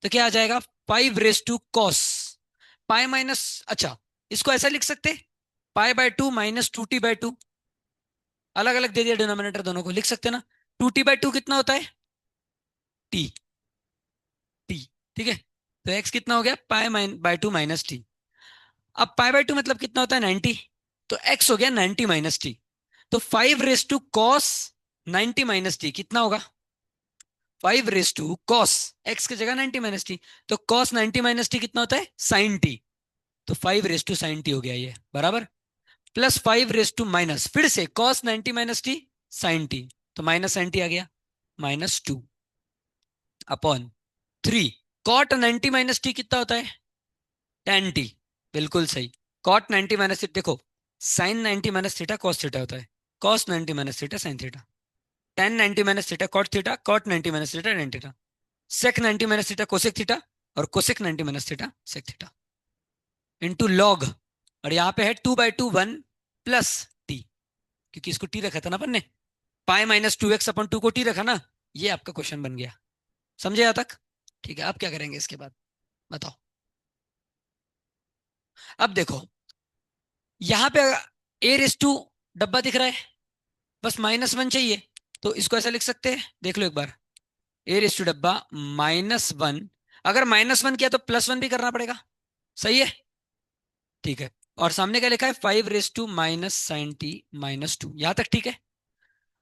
A: तो क्या आ जाएगा? 5 raise to cos. Pi minus, अच्छा, इसको ऐसा लिख सकते, पाई/2 -2t/2। अलग अलग दे दिया डिनोमिनेटर दोनों को, लिख सकते ना? 2t/2 कितना होता है? टी। टी। ठीक है। तो x कितना हो गया? पाई/2 -t। अब पाई/2 मतलब कितना होता है? 90। तो x हो गया 90 - t। तो 5 रेस टू कॉस 90 - t कितना होगा? 5 रेस टू कॉस, एक्स की जगह 90 - t। तो कॉस 90 - t कितना होता है? Sine t। तो 5 रेस टू साइन t हो गया ये, बराबर। प्लस 5 रेस टू माइनस, फिर से कॉस 90 - t साइन t। तो -साइन t आ गया, -2 अपॉन 3। कॉट 90 - t कितना होता है? tan t। बिल्कुल सही। कॉट 90 - t, देखो, साइन 90 - थीटा कॉस थीटा होता है, cos 90 - theta sine theta. tan 90 - theta cot theta, cot 90 - theta tan theta. Sec 90 - theta cosec theta, और cosec 90 - theta sec theta. Into log. और यहाँ पे है 2/2 1 प्लस टी, क्योंकि इसको टी रखा था ना अपन ने। पाई -2x/2 को टी रखा ना। ये आपका क्वेश्चन बन गया। समझे यहाँ तक? ठीक है, अब क्या करेंगे इसके बाद? बताओ। अब देखो, यहाँ पे a रेस टू डब्बा दिख रहा है, बस -1 चाहिए। तो इसको ऐसा लिख सकते हैं, देख लो एक बार। a रेस टू डब्बा -1। अगर -1 किया तो +1 भी करना पड़ेगा। सही है। ठीक है। और सामने क्या लिखा है? 5 raise to minus sine t -2, यहां तक ठीक है।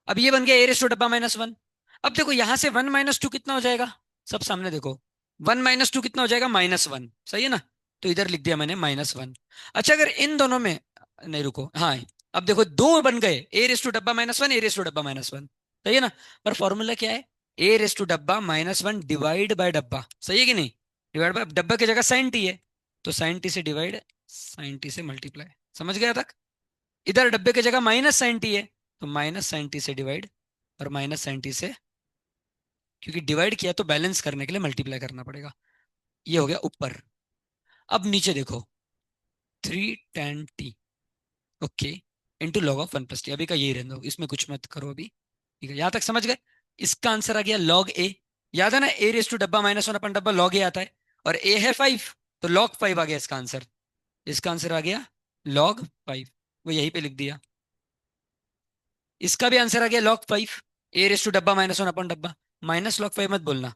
A: अब ये बन गया a रेस टू डब्बा -1। अब देखो, यहां से 1 - 2 कितना हो जाएगा? सब सामने देखो। 1 - 2 कितना हो जाएगा? -1। सही है ना? तो इधर लिख दिया मैंने -1। अच्छा, अगर इन दोनों में, नहीं रुको, हाँ, अब देखो दो बन गए, a रेस टू डब्बा -1, a रेस टू डब्बा -1। सही है ना? पर फॉर्मूला क्या है? a रेस टू डब्बा -1 डिवाइड बाय डब्बा। सही है कि नहीं? डिवाइड बाय डब्बा की जगह साइन टी है, तो साइन टी से डिवाइड, साइन टी से मल्टीप्लाई। समझ गया तक? इधर डब्बे की जगह -साइन टी है, तो -sin t से डिवाइड और -sin t से, क्योंकि डिवाइड किया तो बैलेंस करने के लिए मल्टीप्लाई करना पड़ेगा। ये हो गया ऊपर। अब नीचे देखो, 3 tan t, okay, into log of 1 + t। अभी का यही रहने दो, इसमें कुछ मत करो अभी। ठीक है, यहां तक समझ गए? इसका आंसर आ गया log a। याद है ना, a रेस टू डब्बा -1 अपन डब्बा log a आता है, और a है 5, तो log 5 आ गया इसका आंसर। इसका आंसर आ गया log 5, वो यहीं पे लिख दिया। इसका भी आंसर आ गया log 5, a रेस टू डब्बा -1 अपन डब्बा, माइनस log 5 मत बोलना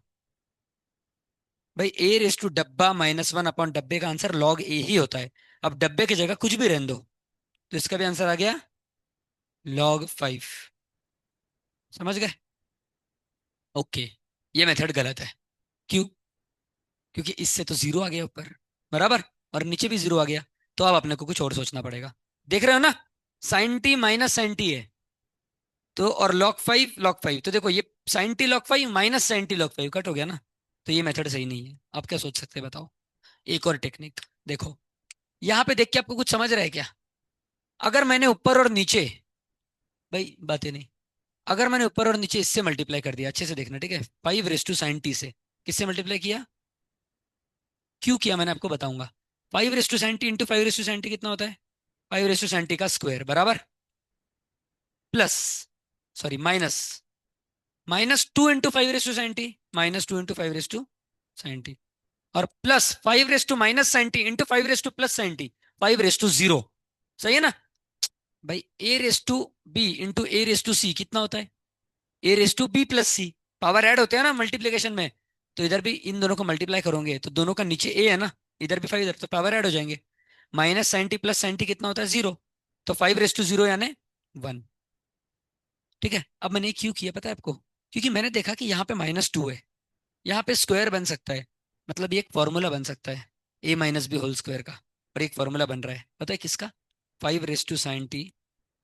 A: भाई। a रेस टू डब्बा -1 अपन डब्बे का आंसर log a ही होता है। अब डब्बे की जगह कुछ भी रहने दो, तो इसका भी आंसर आ गया log 5। समझ गए? ओके, ये मेथड गलत है। क्यों? क्योंकि इससे तो जीरो आ गया ऊपर, बराबर, और नीचे भी जीरो आ गया। तो अब अपने को कुछ और सोचना पड़ेगा। देख रहे हो ना, sine t minus sine t है, तो और log 5 तो देखो, ये sine t log 5 minus sine t log 5 cut हो गया ना। तो ये मेथड सही नहीं है। आप क्या सोच सकते हैं बताओ? एक और टेक्निक देखो, यहाँ पे देख के आपको कुछ समझ रहा है क्या? अगर मैंने ऊपर और नीचे, भाई बातें नहीं, अगर मैंने ऊपर और नीचे इससे मल्टीप्लाई कर दिया, अच्छे से देखना ठीक है, 5 रेस टू साइन टी से, किससे मल्टीप्लाई किया? क्यों किया मैंने आपको बताऊंगा। 5 raise to sine T into 5 raise to sine T कितना होता है? 5 रेस टू साइन टी का स्क्वायर, बराबर, plus, sorry minus, -2 into 5 raise to sine T, -2 into 5 raise to sine T, और plus 5 raise to minus sine T into 5 raise to plus sine T, 5 raise to 0। सही है ना? भाई a raise to b into a raise to c कितना होता है? a raise to b + c। Power add होते हैं ना मल्टीप्लीकेशन में, तो इधर भी इन दोनों को मल्टीप्लाई करोगे तो दोनों का नीचे a है ना, इधर भी 5, इधर तो पावर ऐड हो जाएंगे। -sin t + sin t कितना होता है? 0। तो 5 रेस टू 0 यानी 1। ठीक है, अब मैंने ये क्यों किया पता है आपको? क्योंकि मैंने देखा कि यहाँ पे -2 है, यहाँ पे स्क्वायर बन सकता है, मतलब ये एक फॉर्मूला बन सकता है a - b होल स्क्वायर का। और एक फॉर्मूला बन रहा है, पता है किसका? 5 रेस टू साइन टी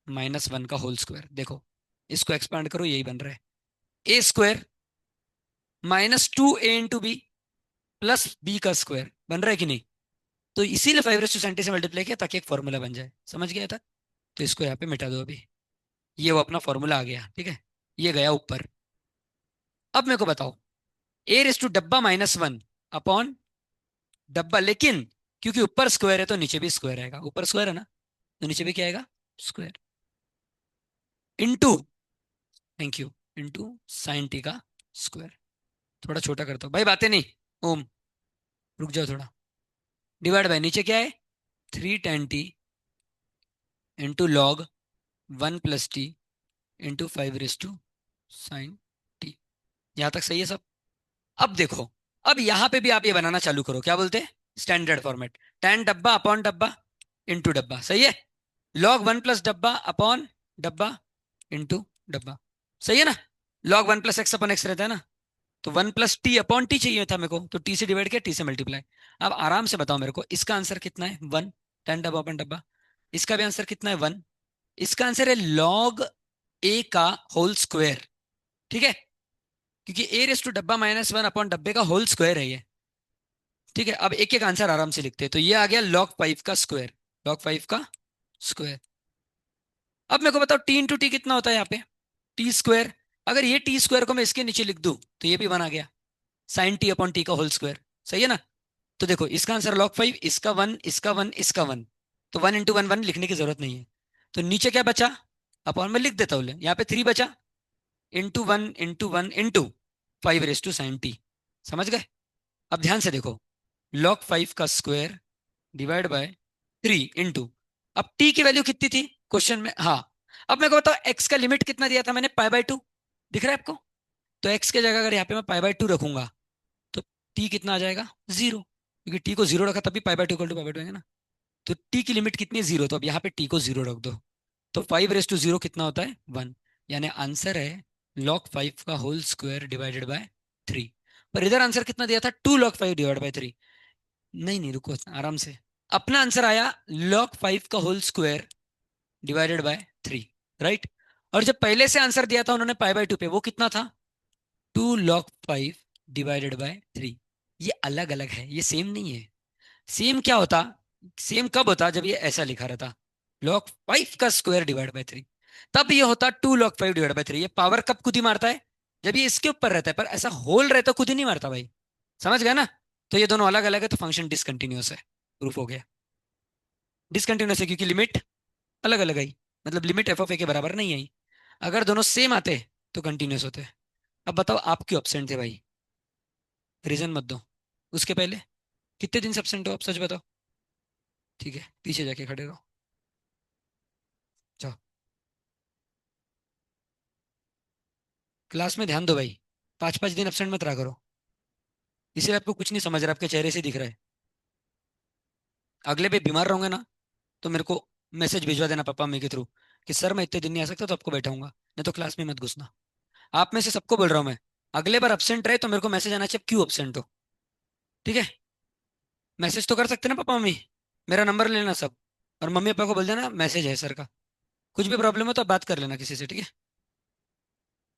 A: -1 का होल स्क्वायर। देखो, इसको एक्सपांड करो, यही बन रहा है a² -2a × b plus b का स्क्वायर, बन रहा है कि नहीं? तो इसीलिए 5 रेस टू साइन टी से मल्टीप्लाई किया ताकि एक फॉर्मूला बन जाए। समझ गया था? तो इसको यहाँ पे मिटा दो अभी, ये वो अपना फॉर्मूला आ गया। ठीक है, ये गया ऊपर। अब मेरे को बताओ, a रेस टू डब्बा -1 अपॉन डब्बा, लेकिन क्योंकि ऊपर स्क्वायर है तो नीचे भी स्क्वायर आएगा। ऊपर स्क्वायर है ना, तो नीचे भी क्या आएगा? Square, into, thank you, into sine T का स्क्वायर। थोड़ा छोटा करता हूँ भाई, बातें नहीं। ओम, रुक जाओ थोड़ा। डिवाइड बाय नीचे क्या है? 3 tan t into log 1 + t into 5 raise to sine t. यहां तक सही है सब? अब देखो, अब यहां पे भी आप ये बनाना चालू करो, क्या बोलते हैं? स्टैंडर्ड फॉर्मेट, tan डब्बा अपॉन डब्बा इंटू डब्बा, सही है? log 1 + डब्बा अपॉन डब्बा इंटू डब्बा, सही है ना? log 1 + x अपॉन x रहता है ना, तो 1 + t अपॉन t चाहिए था मेरे को, तो t से डिवाइड किया, t से मल्टीप्लाई। अब आराम से बताओ मेरे को, इसका आंसर कितना है? 1, tan डब्बा अपॉन डब्बा। इसका भी आंसर कितना है? 1। इसका आंसर है log a का होल स्क्वायर। ठीक है, क्योंकि a रेस टू डब्बा -1 अपॉन डब्बे का होल स्क्वायर है ये। ठीक है, अब एक एक आंसर आराम से लिखते हैं। तो ये आ गया log 5 का स्क्वायर, log 5 का स्क्वायर। अब मेरे को बताओ t × t कितना होता है यहाँ पे? t²। अगर ये t² को मैं इसके नीचे लिख दूं तो ये भी 1 आ गया, sin t/t का होल स्क्वायर। सही है ना? तो देखो, इसका आंसर log 5, इसका 1, इसका 1, इसका 1। तो 1 × 1 1 लिखने की जरूरत नहीं है। तो नीचे क्या बचा? अपॉन में लिख देता हूँ, यहाँ पे 3 बचा, ×1 × 1 × 5 रेस टू साइन टी। समझ गए? अब ध्यान से देखो, log 5 का स्क्वायर डिवाइड बाय 3 इंटू, अब टी की वैल्यू कितनी थी क्वेश्चन में? हाँ, अब मेरे को बताओ एक्स का लिमिट कितना दिया था मैंने? π/2, दिख रहा है आपको? तो एक्स की जगह अगर यहाँ पे मैं π/2 रखूंगा तो टी कितना आ जाएगा? 0, क्योंकि टी को 0 रखा तभी π/2 = π/2 है ना। तो टी की लिमिट कितनी है? 0, तो अब यहाँ पे टी को 0 रख दो। तो 5 रेस टू 0 कितना होता है? 1। यानी आंसर है log 5 का होल स्क्वायर डिवाइडेड बाय 3। पर इधर आंसर कितना दिया था? 2 log 5 डिवाइड बाय 3। नहीं नहीं, रुको आराम से। अपना आंसर आया log 5 का whole square divided by 3, right? और जब पहले से आंसर दिया था उन्होंने π/2 पे, वो कितना था? 2 log 5 डिवाइडेड बाय 3। ये अलग अलग है, ये सेम नहीं है। सेम क्या होता? सेम कब होता? जब ये ऐसा लिखा रहता, log 5 का स्क्वायर डिवाइड बाय 3। तब ये होता 2 log 5 / 3। ये पावर कब खुद ही मारता है? जब ये इसके ऊपर रहता है, पर ऐसा होल रहता खुद ही नहीं मारता भाई। समझ गया ना? तो ये दोनों अलग अलग है, तो फंक्शन डिसकंटिन्यूअस है। प्रूफ हो गया। डिसकंटिन्यूअस है क्योंकि लिमिट अलग अलग आई, मतलब लिमिट f(a) के बराबर नहीं आई। अगर दोनों सेम आते तो कंटिन्यूअस होते। अब बताओ आप क्यों एब्सेंट थे भाई? रीजन मत दो। उसके पहले कितने दिन से एब्सेंट हो आप, सच बताओ। ठीक है, पीछे जाके खड़े रहो। जाओ क्लास में ध्यान दो भाई। 5 5 दिन एब्सेंट मत रहा करो। इसीलिए आपको कुछ नहीं समझ रहा, आपके चेहरे से दिख रहा है। अगले पे बीमार रहोगे ना, तो मेरे को मैसेज भिजवा देना पापा मम्मी के थ्रू कि सर मैं इतने दिन नहीं आ सकता, तो आपको बैठाऊंगा, नहीं तो क्लास में मत घुसना। आप में से सबको बोल रहा हूँ मैं। अगले बार एब्सेंट रहे तो मेरे को मैसेज आना चाहिए क्यों एब्सेंट हो। ठीक है? मैसेज तो कर सकते ना पापा मम्मी। मेरा नंबर ले लेना सब। और मम्मी पापा को बोल देना मैसेज है सर का। कुछ भी प्रॉब्लम हो तो आप बात कर लेना किसी से, ठीक है?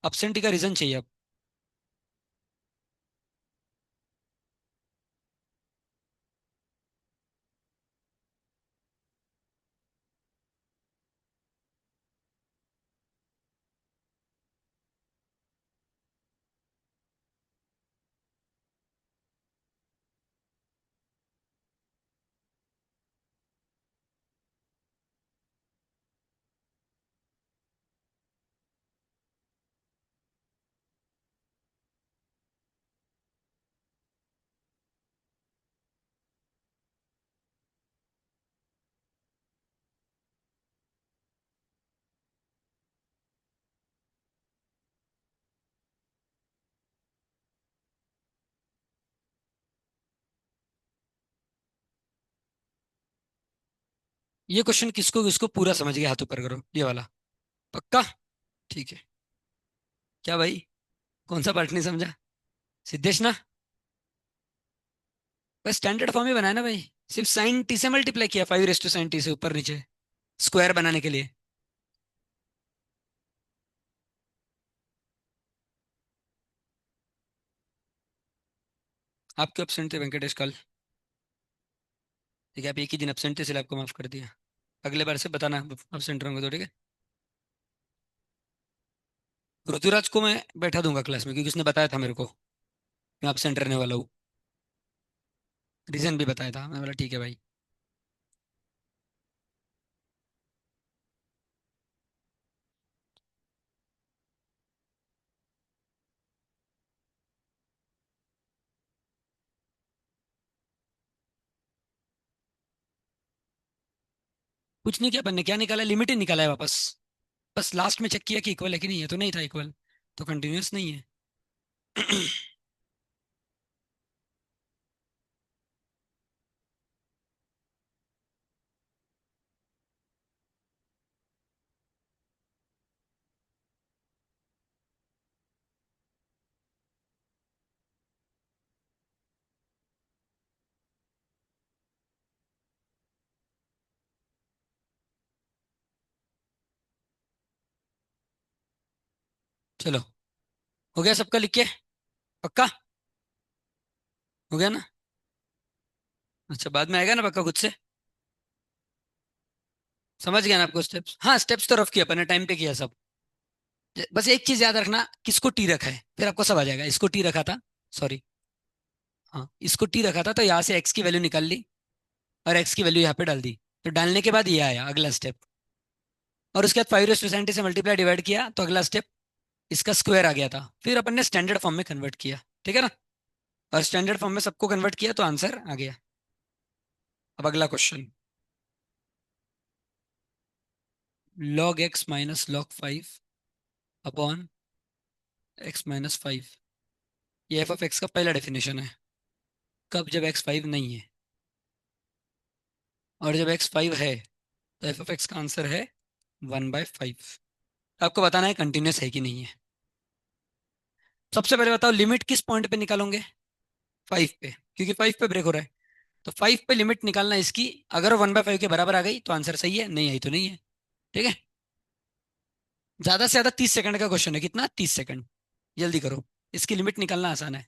A: एब्सेंटी का रीजन चाहिए अब। ये क्वेश्चन किसको किसको पूरा समझ गया, हाथ ऊपर करो ये वाला। पक्का? ठीक है। क्या भाई? कौन सा पार्ट नहीं समझा? सिद्धेश ना? बस स्टैंडर्ड फॉर्म ही बनाया ना भाई। सिर्फ साइन टी से मल्टीप्लाई किया, 5 × sin t से ऊपर नीचे स्क्वायर बनाने के लिए। आप क्यों एब्सेंट थे वेंकटेश कल? ठीक है, आप एक ही दिन एब्सेंट थे इसलिए आपको माफ कर दिया। अगले बार से बताना एब्सेंट रहूंगा तो, ठीक है? ऋतुराज को मैं बैठा दूंगा क्लास में, क्योंकि उसने बताया था मेरे को मैं एब्सेंट रहने वाला हूँ। रीजन भी बताया था, मैं बोला ठीक है भाई। कुछ नहीं किया अपन ने, क्या निकाला? लिमिट ही निकाला है वापस। बस लास्ट में चेक किया कि इक्वल है कि नहीं है, तो नहीं था इक्वल, तो कंटिन्यूअस नहीं है। चलो, हो गया सबका लिख के? पक्का? हो गया ना? अच्छा, बाद में आएगा ना पक्का खुद से? समझ गया ना आपको स्टेप्स? हाँ, स्टेप्स तो रफ किया अपन ने, टाइम पे किया सब। बस एक चीज याद रखना, किसको टी रखा है, फिर आपको सब आ जाएगा। इसको टी रखा था, सॉरी, हाँ इसको टी रखा था, तो यहाँ से एक्स की वैल्यू निकाल ली और एक्स की वैल्यू यहाँ पे डाल दी। तो डालने के बाद ये आया अगला स्टेप। और उसके बाद 5 × 20 से मल्टीप्लाई डिवाइड किया, तो अगला स्टेप इसका स्क्वायर आ गया था। फिर अपन ने स्टैंडर्ड फॉर्म में कन्वर्ट किया, ठीक है ना? और स्टैंडर्ड फॉर्म में सबको कन्वर्ट किया तो आंसर आ गया। अब अगला question. log x - log 5 upon x - 5। ये f(x) का पहला डेफिनेशन है। कब? जब x 5 नहीं है। और जब x 5 है तो f(x) का आंसर है 1/5। आपको बताना है कंटिन्यूस है कि नहीं है। सबसे पहले बताओ लिमिट किस पॉइंट पे निकालोगे? 5 पे, क्योंकि 5 पे ब्रेक हो रहा है। तो 5 पे लिमिट निकालना इसकी। अगर 1/5 के बराबर आ गई तो आंसर सही है, नहीं आई तो नहीं है। ठीक है? ज्यादा से ज्यादा 30 सेकंड का क्वेश्चन है। कितना? 30 सेकंड। जल्दी करो, इसकी लिमिट निकालना आसान है।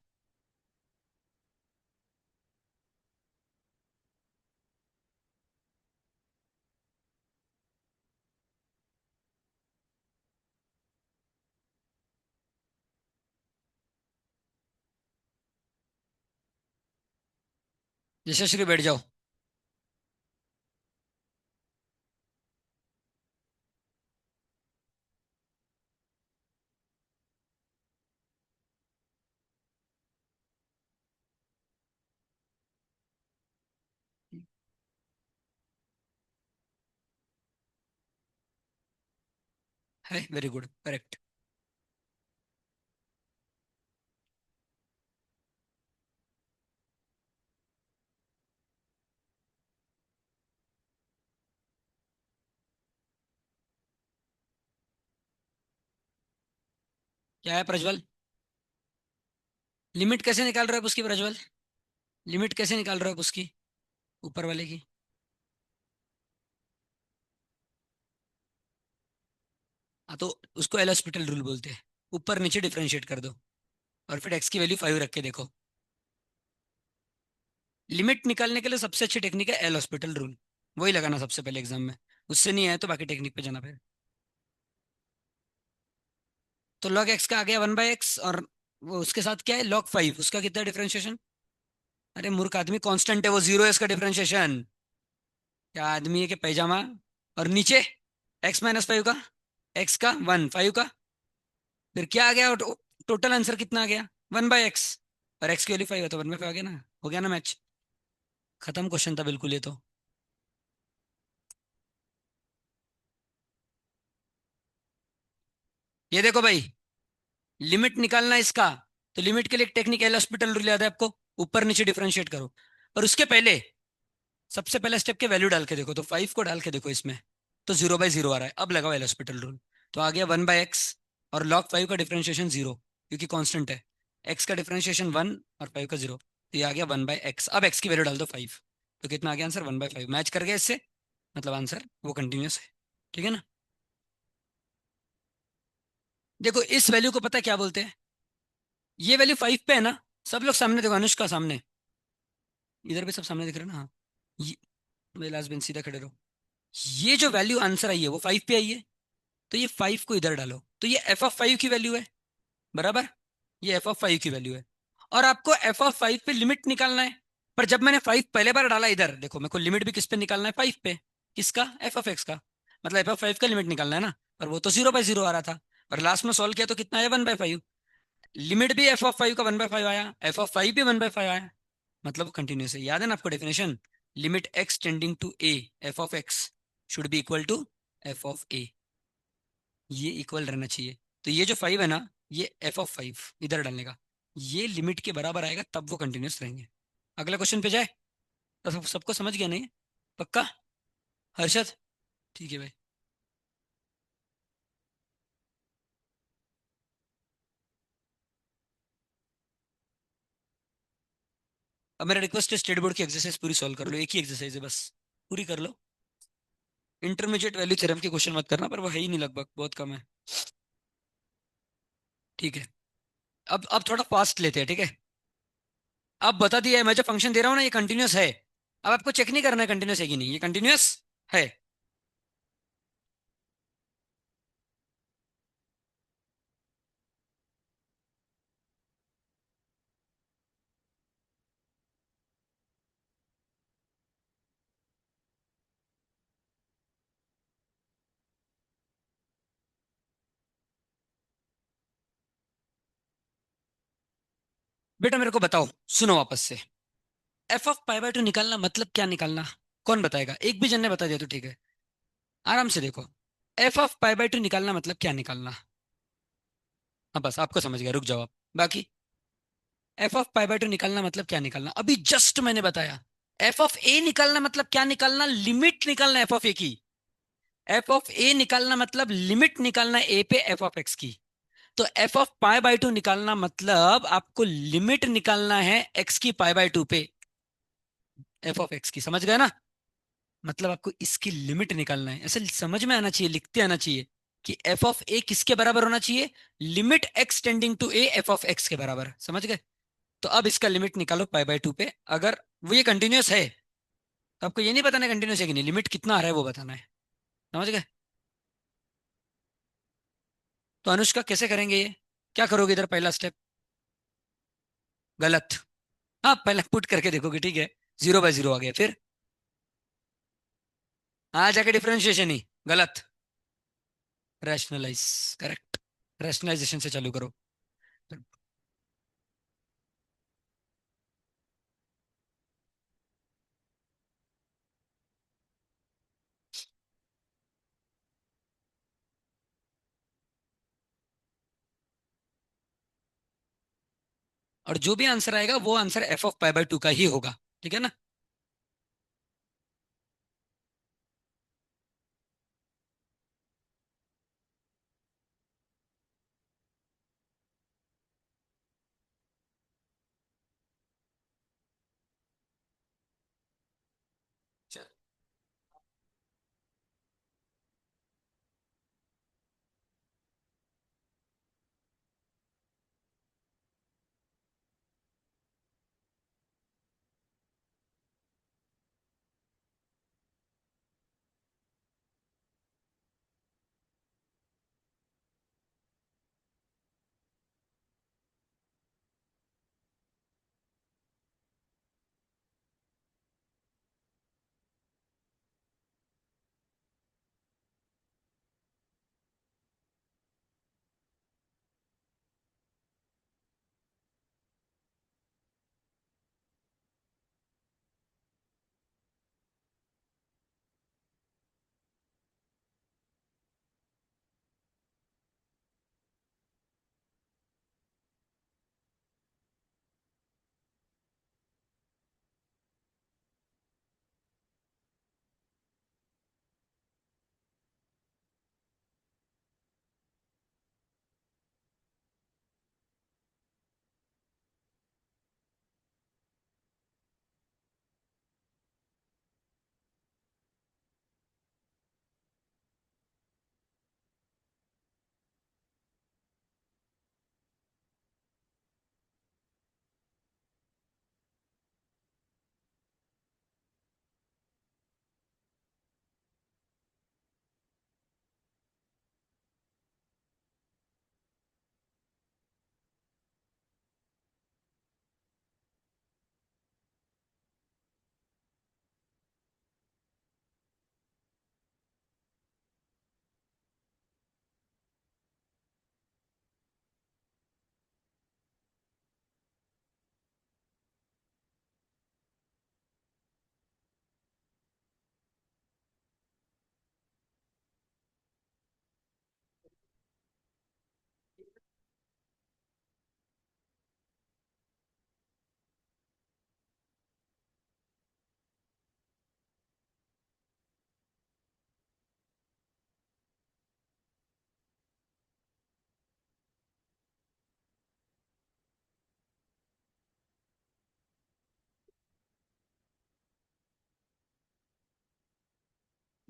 A: यशस्वी बैठ जाओ। है, वेरी गुड, करेक्ट। क्या है प्रज्वल? लिमिट कैसे निकाल रहे हो आप उसकी प्रज्वल? लिमिट कैसे निकाल रहे हो आप उसकी, ऊपर वाले की? हाँ तो उसको एल हॉस्पिटल रूल बोलते हैं। ऊपर नीचे डिफरेंशिएट कर दो और फिर एक्स की वैल्यू 5 रख के देखो। लिमिट निकालने के लिए सबसे अच्छी टेक्निक है एल हॉस्पिटल रूल। वही लगाना सबसे पहले एग्जाम में। उससे नहीं आया तो बाकी टेक्निक पे जाना फिर। तो log एक्स का आ गया 1/x, और वो उसके साथ क्या है log 5, उसका कितना डिफरेंशिएशन? अरे मूर्ख आदमी, कांस्टेंट है वो, 0 है इसका डिफरेंशिएशन। क्या आदमी है कि पैजामा। और नीचे x-5 का, x का 1, 5 का, फिर क्या आ गया? टोटल आंसर कितना आ गया? 1/x। और x की वैल्यू 5 है तो 1/5 आ गया ना। हो गया ना मैच। खत्म क्वेश्चन था बिल्कुल ये तो। ये देखो भाई, लिमिट निकालना है इसका। तो लिमिट के लिए एक टेक्निक एल हॉस्पिटल रूल याद है आपको? ऊपर नीचे डिफरेंशिएट करो। और उसके पहले सबसे पहले स्टेप के वैल्यू डाल के देखो, तो 5 को डाल के देखो इसमें, तो 0/0 आ रहा है। अब लगाओ एल हॉस्पिटल रूल। तो आ गया 1/x, और log 5 का डिफरेंशिएशन 0, क्योंकि कांस्टेंट है। x का डिफरेंशिएशन 1 और 5 का 0, तो ये आ गया 1/x। अब x की वैल्यू डाल दो 5, तो कितना आ गया आंसर? 1/5। मैच कर गया इससे, मतलब आंसर वो कंटिन्यूस है। ठीक है ना? देखो इस वैल्यू को पता है क्या बोलते हैं? ये वैल्यू 5 पे है ना। सब लोग सामने देखो, अनुष्का सामने, इधर भी सब सामने दिख रहे हैं ना? हाँ। ये लास्ट बेंच, सीधा खड़े रहो। ये जो वैल्यू आंसर आई है वो 5 पे आई है। तो ये 5 को इधर डालो, तो ये f(5) की वैल्यू है। बराबर। ये f(5) की वैल्यू है। और आपको f(5) पे लिमिट निकालना है। पर जब मैंने 5 पहले बार डाला इधर, देखो मेरे को लिमिट भी किस पे निकालना है? 5 पे। किसका? f(x) का। मतलब f(5) का लिमिट निकालना है ना। पर वो तो 0/0 आ रहा था। और लास्ट में सॉल्व किया तो कितना आया? 1/5। लिमिट भी f(5) का 1/5 आया, f(5) भी 1/5 आया। मतलब कंटिन्यूस है। याद है ना आपको definition? Limit x tending to a, f(x) should be equal to f(a). ये इक्वल रहना चाहिए। तो ये जो 5 है ना, ये f(5) इधर डालने का, ये लिमिट के बराबर आएगा, तब वो कंटिन्यूस रहेंगे। अगला क्वेश्चन पे जाए। तो सबको समझ गया नहीं? पक्का? हर्षद? ठीक है भाई। अब मेरा रिक्वेस्ट है, स्टेट बोर्ड की एक्सरसाइज पूरी सॉल्व कर लो। एक ही एक्सरसाइज है बस, पूरी कर लो। इंटरमीडिएट वैल्यू थ्योरम के क्वेश्चन मत करना, पर वो है ही नहीं, लगभग बहुत कम है। ठीक है। अब थोड़ा फास्ट लेते हैं, ठीक है? अब बता दिया है, मैं जो फंक्शन दे रहा हूँ ना, ये कंटिन्यूस है। अब आपको चेक नहीं करना है कंटिन्यूस है कि नहीं, ये कंटिन्यूस है। बेटा मेरे को बताओ, सुनो वापस से। f(π/2) निकालना मतलब क्या निकालना? कौन बताएगा? एक भी जन ने बता दिया तो ठीक है। आराम से देखो। f(π/2) निकालना मतलब क्या निकालना? हाँ बस आपको समझ गया, रुक जाओ आप। बाकी f(π/2) निकालना मतलब क्या निकालना, अभी जस्ट मैंने बताया। f(a) निकालना मतलब क्या निकालना? लिमिट निकालना f(a) की। f(a) निकालना मतलब लिमिट निकालना a पे f(x) की। तो f(π/2) निकालना मतलब आपको लिमिट निकालना है x की π/2 पे f(x) की। समझ गए ना? मतलब आपको इसकी लिमिट निकालना है। ऐसे समझ में आना चाहिए, लिखते आना चाहिए कि f(a) किसके बराबर होना चाहिए? Limit x tending to a, f(x) के बराबर। समझ गए? तो अब इसका लिमिट निकालो π/2 पे। अगर वो ये कंटिन्यूस है, तो आपको ये नहीं बताना कंटिन्यूस है कि नहीं, लिमिट कितना आ रहा है वो बताना है। समझ गए? तो अनुष्का कैसे करेंगे ये? क्या करोगे इधर? पहला स्टेप गलत। हाँ, पहले पुट करके देखोगे, ठीक है। जीरो बाय जीरो आ गया, फिर आ जाके डिफरेंशिएशन ही गलत। Rationalise, correct. रैशनलाइजेशन से चालू करो। और जो भी आंसर आएगा वो answer F of pi by two का ही होगा, ठीक है ना। चल।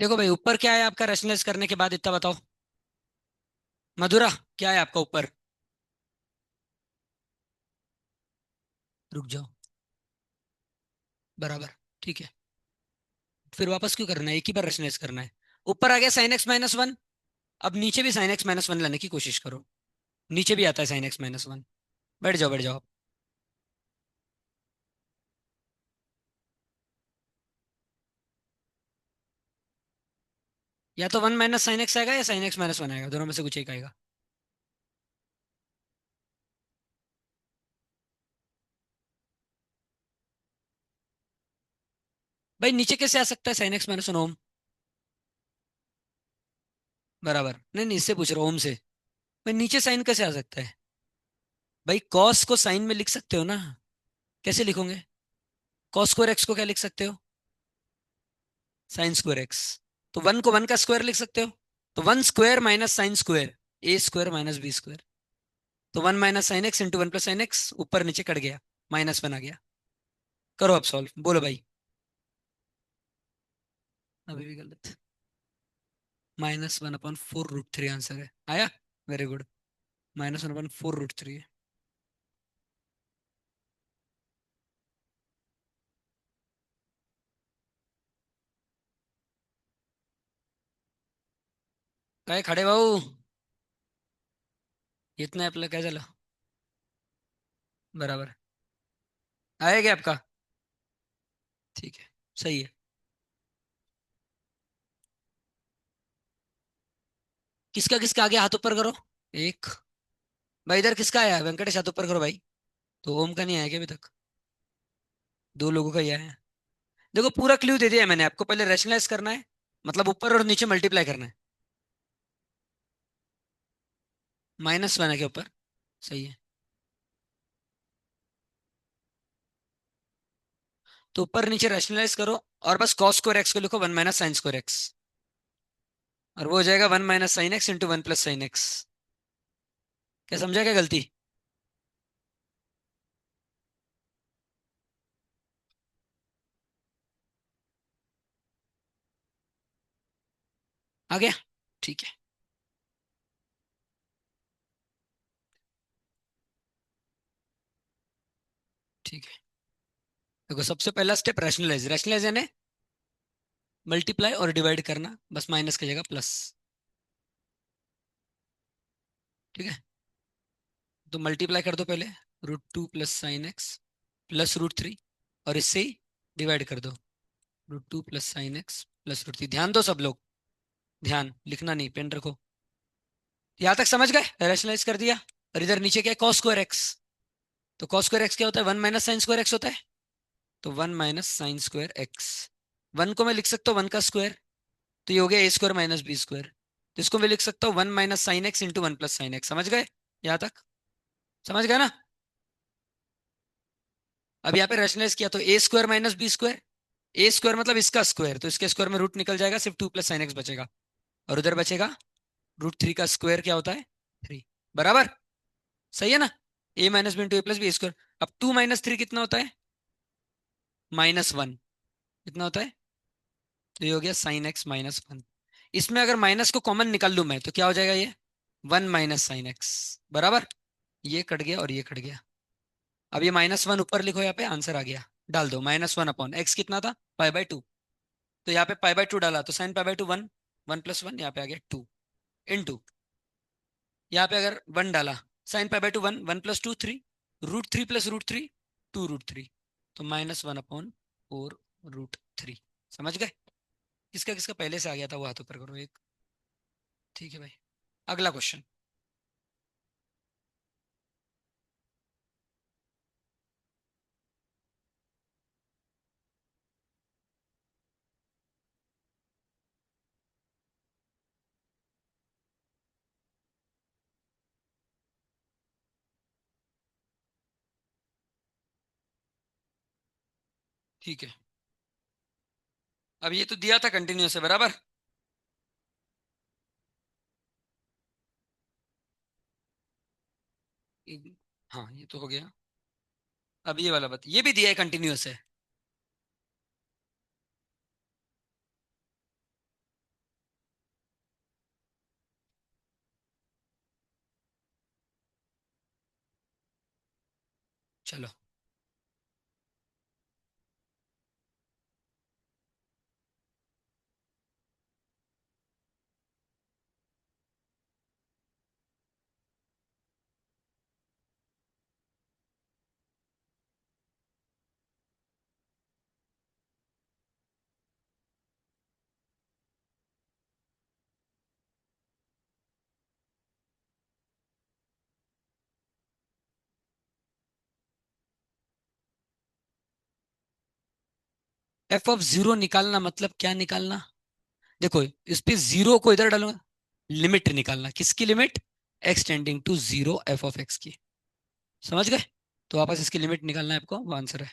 A: देखो भाई, ऊपर क्या है आपका रैशनलाइज करने के बाद, इतना बताओ। मधुरा, क्या है आपका ऊपर? रुक जाओ। बराबर, ठीक है। फिर वापस क्यों करना है, एक ही बार रैशनलाइज करना है। ऊपर आ गया साइन एक्स माइनस वन। अब नीचे भी साइन एक्स माइनस वन लाने की कोशिश करो। नीचे भी आता है साइन एक्स माइनस वन। बैठ जाओ, बैठ जाओ। या तो वन माइनस साइन एक्स आएगा या साइन एक्स माइनस वन आएगा, दोनों में से कुछ एक आएगा। भाई नीचे कैसे आ सकता है sine X minus one ohm? बराबर, नहीं नहीं, इससे पूछ रहा हूँ ओम से। भाई नीचे साइन कैसे आ सकता है? भाई कॉस को साइन में लिख सकते हो ना। कैसे लिखोगे? कॉस स्क्वायर एक्स को क्या लिख सकते हो? Sine square X. तो वन को वन का स्क्वायर लिख सकते हो। तो one square minus sine square, A square minus B square. तो one minus sine X into one plus sine X, ऊपर नीचे कट गया, माइनस वन आ गया। करो अब सॉल्व, बोलो भाई। अभी भी गलत। Minus one upon four root three answer है, आया। Very good. Minus one upon four root three है। काय खड़े भाऊ? इतना अप्लाई क्या चला? बराबर। आएगा आपका? ठीक है, सही है। किसका किसका आगे हाथ ऊपर करो। एक। भाई इधर किसका आया है? वेंकटेश हाथ ऊपर करो भाई। तो ओम का नहीं आया क्या अभी तक? दो लोगों का ही आया है। देखो पूरा क्लू दे दिया है मैंने आपको, पहले रैशनलाइज करना है, मतलब ऊपर और नीचे मल्टीप्लाई करना है। -1 है के ऊपर। सही है। तो ऊपर नीचे रैशनलाइज करो, और बस कॉस स्क्वायर एक्स को लिखो 1 - sin स्क्वायर एक्स। और वो हो जाएगा 1 - sin x into 1 + sin x। क्या समझा क्या गलती? आ गया? ठीक है। ठीक है, देखो सबसे पहला स्टेप रैशनलाइज, रैशनलाइज यानी मल्टीप्लाई और डिवाइड करना, बस माइनस की जगह प्लस। ठीक है, तो मल्टीप्लाई कर दो पहले, √2 + sin x +√3, और इससे ही डिवाइड कर दो, √2 + sin x +√3। ध्यान दो सब लोग, ध्यान, लिखना नहीं, पेन रखो। यहां तक समझ गए? रैशनलाइज कर दिया। और इधर नीचे क्या है? Cos square X. तो कॉस स्क्वायर एक्स क्या होता है? 1 - sin स्क्वायर एक्स होता है। तो 1 - sin स्क्वायर एक्स। वन को मैं लिख सकता हूँ 1 का स्क्वायर, तो ये हो गया a² - b²। तो इसको मैं लिख सकता हूँ 1 - sin x into 1 + sin x। समझ गए यहाँ तक? समझ गए ना? अब यहाँ पे रैशनलाइज किया तो a² - b²। a² मतलब इसका स्क्वायर, तो इसके स्क्वायर में रूट निकल जाएगा, सिर्फ 2 + sin x बचेगा। और उधर बचेगा √3 का स्क्वायर, क्या होता है? 3। बराबर? सही है ना? a - b into a + b² अब 2 - 3 कितना होता है? -1। कितना होता है? तो ये हो गया sin x - 1। इसमें अगर माइनस को कॉमन निकाल लूं मैं, तो क्या हो जाएगा ये? 1 - sin x। बराबर? ये कट गया और ये कट गया। अब ये -1 ऊपर लिखो, यहाँ पे आंसर आ गया। डाल दो -1/x, कितना था? π/2। तो यहाँ पे π/2 डाला, तो sin π/2 1, 1 + 1, यहाँ पे आ गया 2 इंटू, यहाँ पे अगर 1 डाला, sin π/2 1, 1 + 2 3, √3 + √3 2√3। तो -1/4 √3। समझ गए? किसका किसका पहले से आ गया था वो हाथ ऊपर करो एक। ठीक है भाई, अगला क्वेश्चन। ठीक है, अब ये तो दिया था कंटिन्यूस है, बराबर? हाँ ये तो हो गया। अब ये वाला ये भी दिया है कंटिन्यूस है। चलो। f(0) निकालना मतलब क्या निकालना? देखो, इस पे जीरो को इधर डालूंगा, लिमिट निकालना। किसकी limit? x tending to 0 f(x) की। समझ गए? तो वापस इसकी लिमिट निकालना है आपको, वो आंसर है।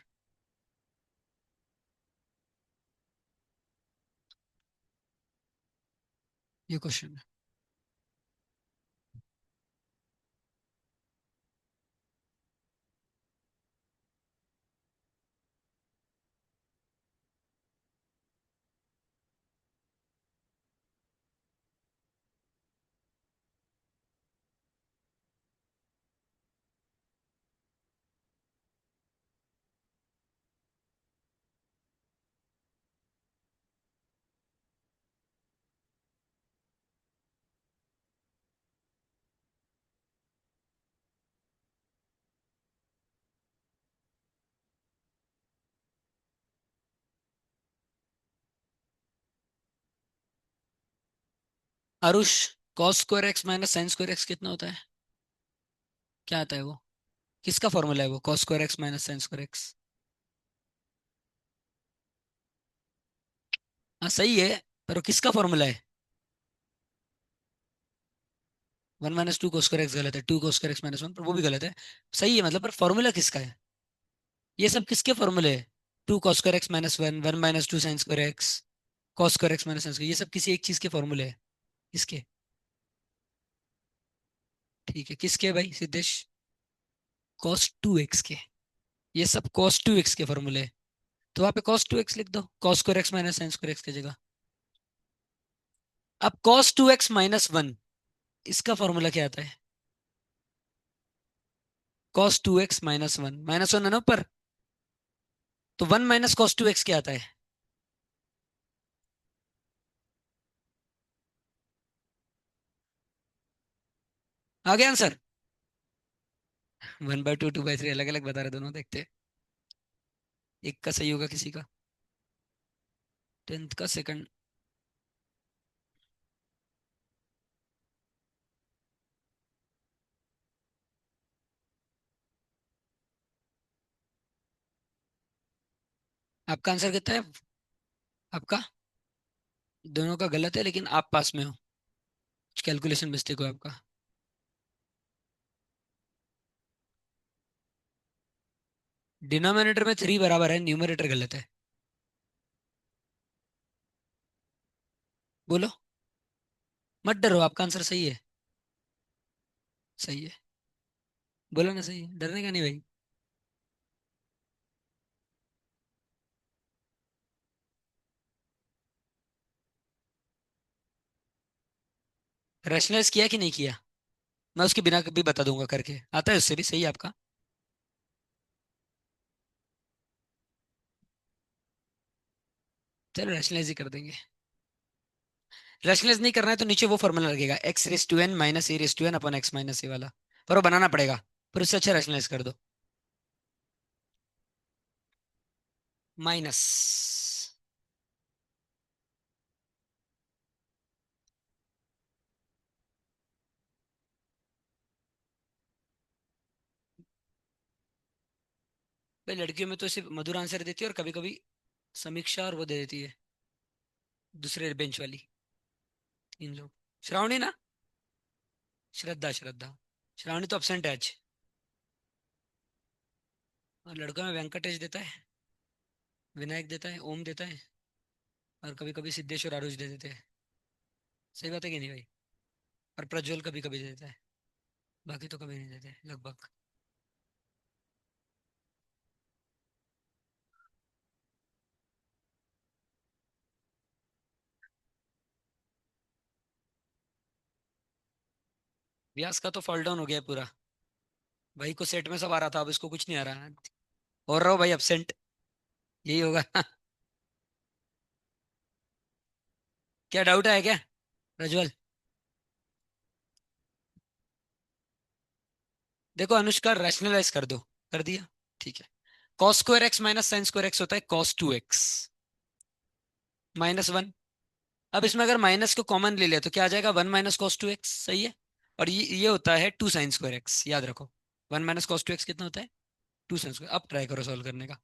A: ये क्वेश्चन है। Aarush, cos square x minus sine square x कितना होता है? क्या आता है वो? किसका फॉर्मूला है वो, cos square x minus sine square x? हाँ सही है, पर वो किसका फॉर्मूला है? 1 - 2 cos स्क्वायर एक्स गलत है, 2 cos स्क्वायर एक्स -1 पर वो भी गलत है। सही है मतलब, पर फॉर्मूला किसका है? ये सब किसके फॉर्मूले है? 2 cos square x -1, 1 - 2 sign square x, cos square x minus sine square, ये सब किसी एक चीज के फॉर्मूले है। किसके? ठीक है, किसके भाई सिद्धेश? cos 2x के। ये सब cos 2x के फॉर्मूले है। तो वहाँ पे cos 2x लिख दो, cos square x minus sine square x की जगह। अब cos 2x - 1, इसका फॉर्मूला क्या आता है? cos 2x - 1, -1 है ना ऊपर, तो 1 - cos 2x क्या आता है? आ गया आंसर। 1/2, 2/3 अलग अलग बता रहे दोनों, देखते हैं। एक का सही होगा किसी का। 10th का सेकंड। आपका आंसर कितना है? आपका दोनों का गलत है, लेकिन आप पास में हो। कुछ कैलकुलेशन मिस्टेक हो आपका। डिनोमिनेटर में 3 बराबर है, न्यूमरेटर गलत है। बोलो। मत डरो, आपका आंसर सही है। सही है। बोलो ना, सही है, डरने का नहीं भाई। रैशनलाइज किया कि नहीं किया? मैं उसके बिना भी बता दूंगा करके, आता है उससे भी, सही है आपका। चलो रैशनलाइज ही कर देंगे। रैशनलाइज नहीं करना है तो नीचे वो फॉर्मूला लगेगा, x⁻n - a⁻n/x - a वाला। पर वो बनाना पड़ेगा। पर उससे अच्छा रैशनलाइज कर दो। माइनस। भाई लड़कियों में तो सिर्फ मधुर आंसर देती है, और कभी कभी समीक्षा और वो दे देती है, दूसरे बेंच वाली। 3 लोग। श्रावणी ना? श्रद्धा, श्रद्धा। श्रावणी तो अपसेंट है आज। और लड़कों में वेंकटेश देता है, विनायक देता है, ओम देता है, और कभी कभी सिद्धेश और आरुष दे देते हैं। सही बात है कि नहीं भाई? और प्रज्वल कभी कभी दे देता है। बाकी तो कभी नहीं देते लगभग। व्यास का तो फॉल डाउन हो गया है पूरा। भाई को सेट में सब आ रहा था, अब इसको कुछ नहीं आ रहा। और रहो भाई अपसेंट। यही होगा। क्या डाउट है क्या प्रज्वल? देखो अनुष्का, रैशनलाइज कर दो। कर दिया। ठीक है। Cos square x minus sine square x होता है cos 2x -1। अब इसमें अगर माइनस को कॉमन ले लिया तो क्या आ जाएगा, 1 - cos 2x, सही है। और ये होता है 2 sin स्क्वायर एक्स, याद रखो। 1 - cos 2x कितना होता है? 2 sin स्क्वायर। अब ट्राई करो सॉल्व करने का।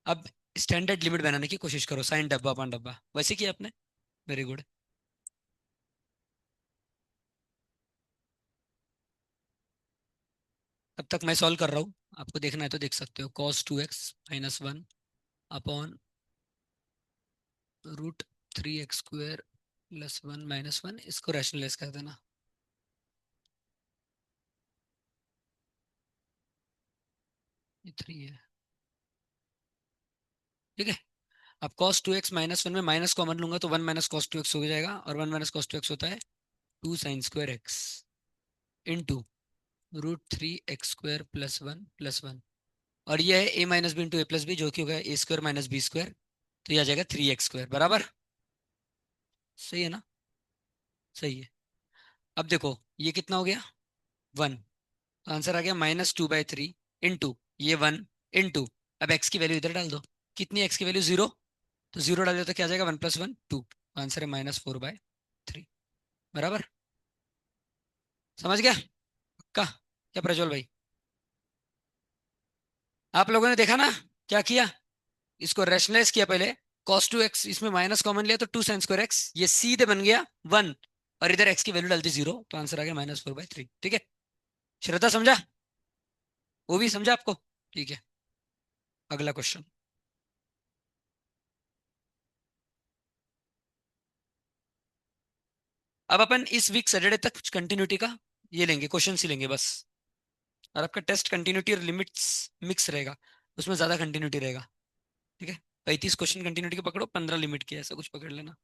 A: अब स्टैंडर्ड लिमिट बनाने की कोशिश करो, साइन डब्बा पान डब्बा वैसे किया आपने। Very good. तब तक मैं सॉल्व कर रहा हूँ। आपको देखना है तो देख सकते हो, cos 2x - 1 अपॉन √3x² +1 - 1, इसको रैशनलाइज कर देना। ये 3 है। ठीक है। अब cos 2x - 1 में माइनस कॉमन लूंगा तो 1 - cos 2x हो जाएगा, और 1 - cos 2x होता है 2 sin square x into √3x² +1 +1। और ये है a - b × a + b, जो कि होगा a² - b²। तो ये आ जाएगा 3x² बराबर। सही है ना? सही है। अब देखो ये कितना हो गया, 1। आंसर आ गया -2/3 इंटू ये 1 इंटू। अब एक्स की वैल्यू इधर डाल दो। कितनी एक्स की वैल्यू, 0। तो 0 डाल दो तो क्या आ जाएगा, 1 + 1 2। आंसर है -4/3। बराबर, समझ गया? पक्का? क्या प्रज्वल भाई? आप लोगों ने देखा ना क्या किया? इसको रेशनलाइज किया पहले। cos 2x, इसमें माइनस कॉमन लिया तो 2 sin² x, ये सीधे बन गया 1। और इधर x की वैल्यू डालती 0, तो आंसर आ गया -4/3। ठीक है? श्रद्धा समझा? वो भी समझा आपको? ठीक है, अगला क्वेश्चन। अब अपन इस वीक सैटरडे तक कुछ कंटिन्यूटी का ये लेंगे, क्वेश्चन ही लेंगे बस। और आपका टेस्ट कंटिन्यूटी और लिमिट्स मिक्स रहेगा, उसमें ज्यादा कंटिन्यूटी रहेगा। ठीक है? 35 क्वेश्चन कंटिन्यूटी के पकड़ो, 15 लिमिट के, ऐसा कुछ पकड़ लेना।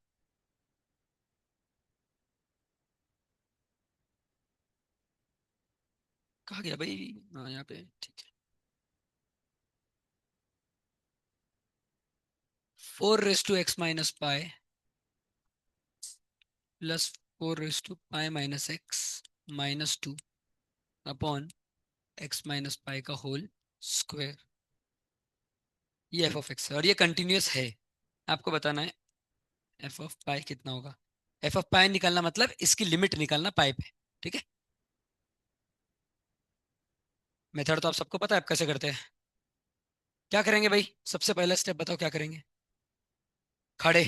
A: कहा गया भाई? हाँ, यहाँ पे ठीक है। 4 raise to x - pi plus 4 raise to pi - x - 2 upon x - pi का होल स्क्वायर। ये f(x) है और ये कंटिन्यूअस है। आपको बताना है f(पाई) कितना होगा। f(पाई) निकालना मतलब इसकी लिमिट निकालना पाई पे। ठीक है? मेथड तो आप सबको पता है आप कैसे करते हैं। क्या करेंगे भाई? सबसे पहला स्टेप बताओ क्या करेंगे? खड़े।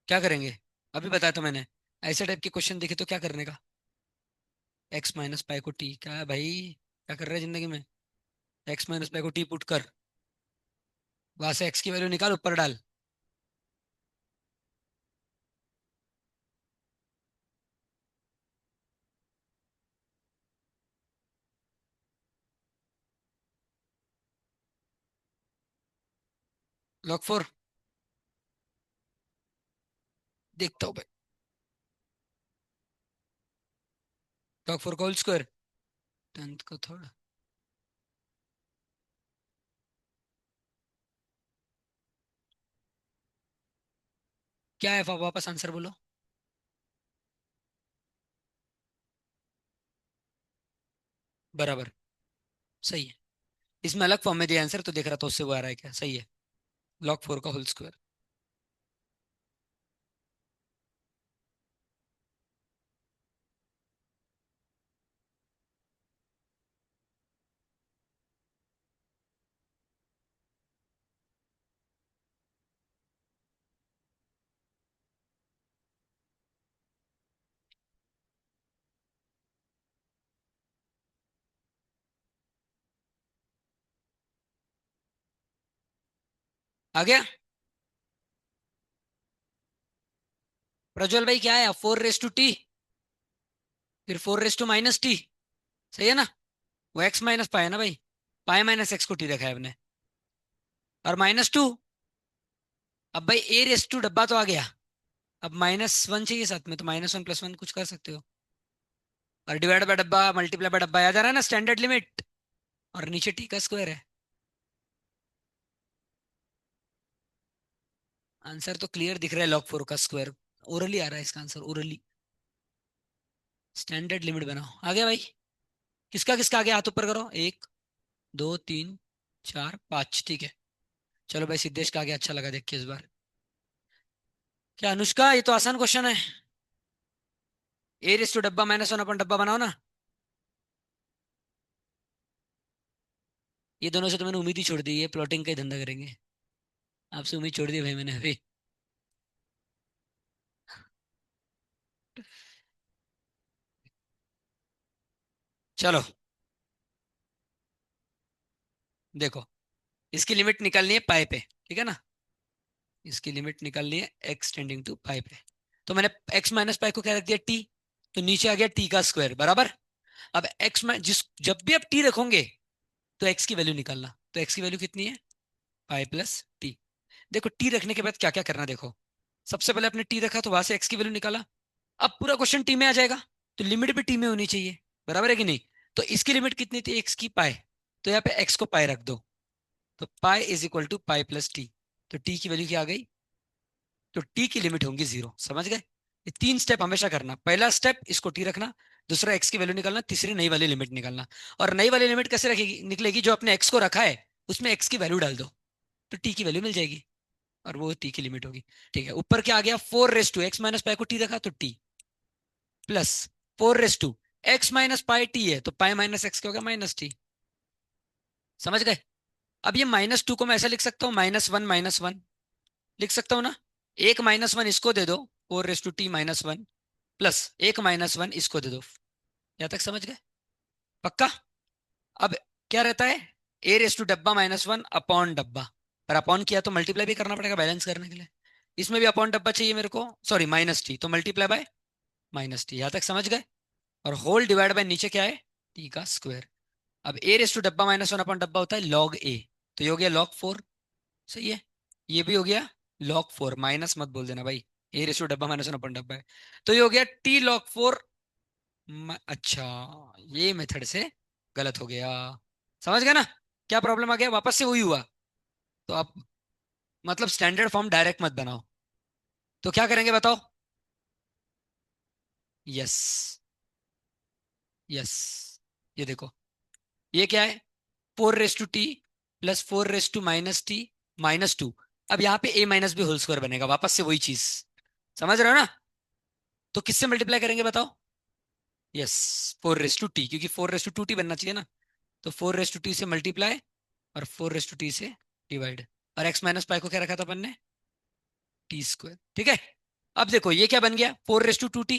A: क्या करेंगे? अभी बताया था मैंने। ऐसे टाइप के क्वेश्चन देखे तो क्या करने का? x - पाई को t, क्या है भाई? क्या कर रहे हैं जिंदगी में? x - पाई को t पुट कर, वहां से x की वैल्यू निकाल, ऊपर डाल। log 4 देखता हूँ भाई। log 4 का होल स्क्वायर, 10th का थर्ड। क्या है? वापस आंसर बोलो। बराबर, सही है। इसमें अलग फॉर्म में दिया आंसर तो देख रहा था, उससे वो आ रहा है क्या? सही है। log 4 का होल स्क्वायर। आ गया? प्रज्वल भाई क्या है? 4 रेस टू टी, फिर 4 रेस टू - टी। सही है ना? वो x - पाई है ना भाई। पाई - x को टी रखा है आपने। और -2। अब भाई a रेस टू डब्बा तो आ गया। अब -1 चाहिए साथ में, तो -1 + 1 कुछ कर सकते हो। और डिवाइड बाय डब्बा, मल्टीप्लाई बाय डब्बा, याद आ रहा है ना स्टैंडर्ड लिमिट। और नीचे टी का स्क्वायर है। आंसर तो क्लियर दिख रहा है, log 4 का स्क्वायर। ओरली आ रहा है इसका आंसर, ओरली। स्टैंडर्ड लिमिट बनाओ। आ गया भाई? किसका किसका आ गया? हाथ ऊपर करो। 1 2 3 4 5। ठीक है। चलो भाई, सिद्धेश का आ गया, अच्छा लगा देख के इस बार। क्या अनुष्का, ये तो आसान क्वेश्चन है। a रेस टू डब्बा -1 अपन डब्बा बनाओ ना। ये दोनों से तो मैंने उम्मीद ही छोड़ दी, ये प्लॉटिंग का ही धंधा करेंगे। आपसे उम्मीद छोड़ दी भाई मैंने अभी। चलो देखो, इसकी लिमिट निकालनी है पाई पे। ठीक है ना? इसकी लिमिट निकालनी है x टेंडिंग टू पाई पे। तो मैंने x - पाई को क्या रख दिया? टी। तो नीचे आ गया टी का स्क्वायर, बराबर। अब एक्स में जिस जब भी आप टी रखोगे तो एक्स की वैल्यू निकालना। तो एक्स की वैल्यू कितनी है? पाई + टी। देखो टी रखने के बाद क्या क्या करना, देखो। सबसे पहले आपने टी रखा तो वहां से एक्स की वैल्यू निकाला। अब पूरा क्वेश्चन टी में आ जाएगा, तो लिमिट भी टी में होनी चाहिए। बराबर है कि नहीं? तो इसकी लिमिट कितनी थी? एक्स की पाई। तो यहाँ पे एक्स को पाई रख दो। तो पाई = पाई + टी। तो टी की वैल्यू क्या आ गई? तो टी की लिमिट होंगी 0। समझ गए? ये 3 स्टेप हमेशा करना। पहला स्टेप इसको टी रखना, दूसरा एक्स की वैल्यू निकालना, तीसरी नई वाली लिमिट निकालना। और नई वाली लिमिट कैसे रखेगी निकलेगी? जो आपने एक्स को रखा है उसमें एक्स की वैल्यू डाल दो, तो टी की वैल्यू मिल जाएगी। और वो टी की लिमिट होगी। ठीक है, ऊपर क्या आ गया? 4 रेस टू x - पाई को टी रखा तो t. Plus 4 raise to x minus pi t है, तो पाई माइनस एक्स क्या होगा, माइनस टी। समझ गए? अब ये -2 को मैं ऐसा लिख सकता हूँ, -1 लिख सकता हूँ ना। एक -1 इसको दे दो, 4 रेस टू t-1, प्लस एक -1 इसको दे दो। यहां तक समझ गए? पक्का? अब क्या रहता है, a रेस टू डब्बा -1 अपॉन डब्बा, पर अपॉन किया तो मल्टीप्लाई भी करना पड़ेगा बैलेंस करने के लिए। इसमें भी अपॉन डब्बा चाहिए मेरे को, सॉरी माइनस टी, तो मल्टीप्लाई बाय माइनस टी। यहां तक समझ गए? और होल डिवाइड बाय नीचे क्या है, टी का स्क्वायर। अब a रेस टू डब्बा -1 अपॉन डब्बा होता है लॉग ए, तो ये हो गया log 4। सही है। ये भी हो गया log 4, माइनस मत बोल देना भाई, a रेस टू डब्बा -1 अपॉन डब्बा है। तो ये हो गया t log 4। अच्छा, ये मेथड से गलत हो गया। समझ गया ना? क्या प्रॉब्लम आ गया, वापस से वही हुआ। तो आप मतलब स्टैंडर्ड फॉर्म डायरेक्ट मत बनाओ। तो क्या करेंगे बताओ? यस, यस, ये देखो, ये क्या है, 4 raise to t plus 4 raise to t -2। अब यहाँ पे a minus b whole square बनेगा, वापस से वही चीज। समझ रहे हो ना? तो किससे मल्टीप्लाई करेंगे बताओ? यस, 4 रेस टू टी, क्योंकि 4 रेस टू 2t बनना चाहिए ना। तो 4 रेस टू टी से मल्टीप्लाई, और 4 रेस टू टी से डिवाइड। और एक्स माइनस पाई को क्या रखा था अपन ने, t स्क्वायर। ठीक है। अब देखो ये क्या बन गया, 4 raise to 2t,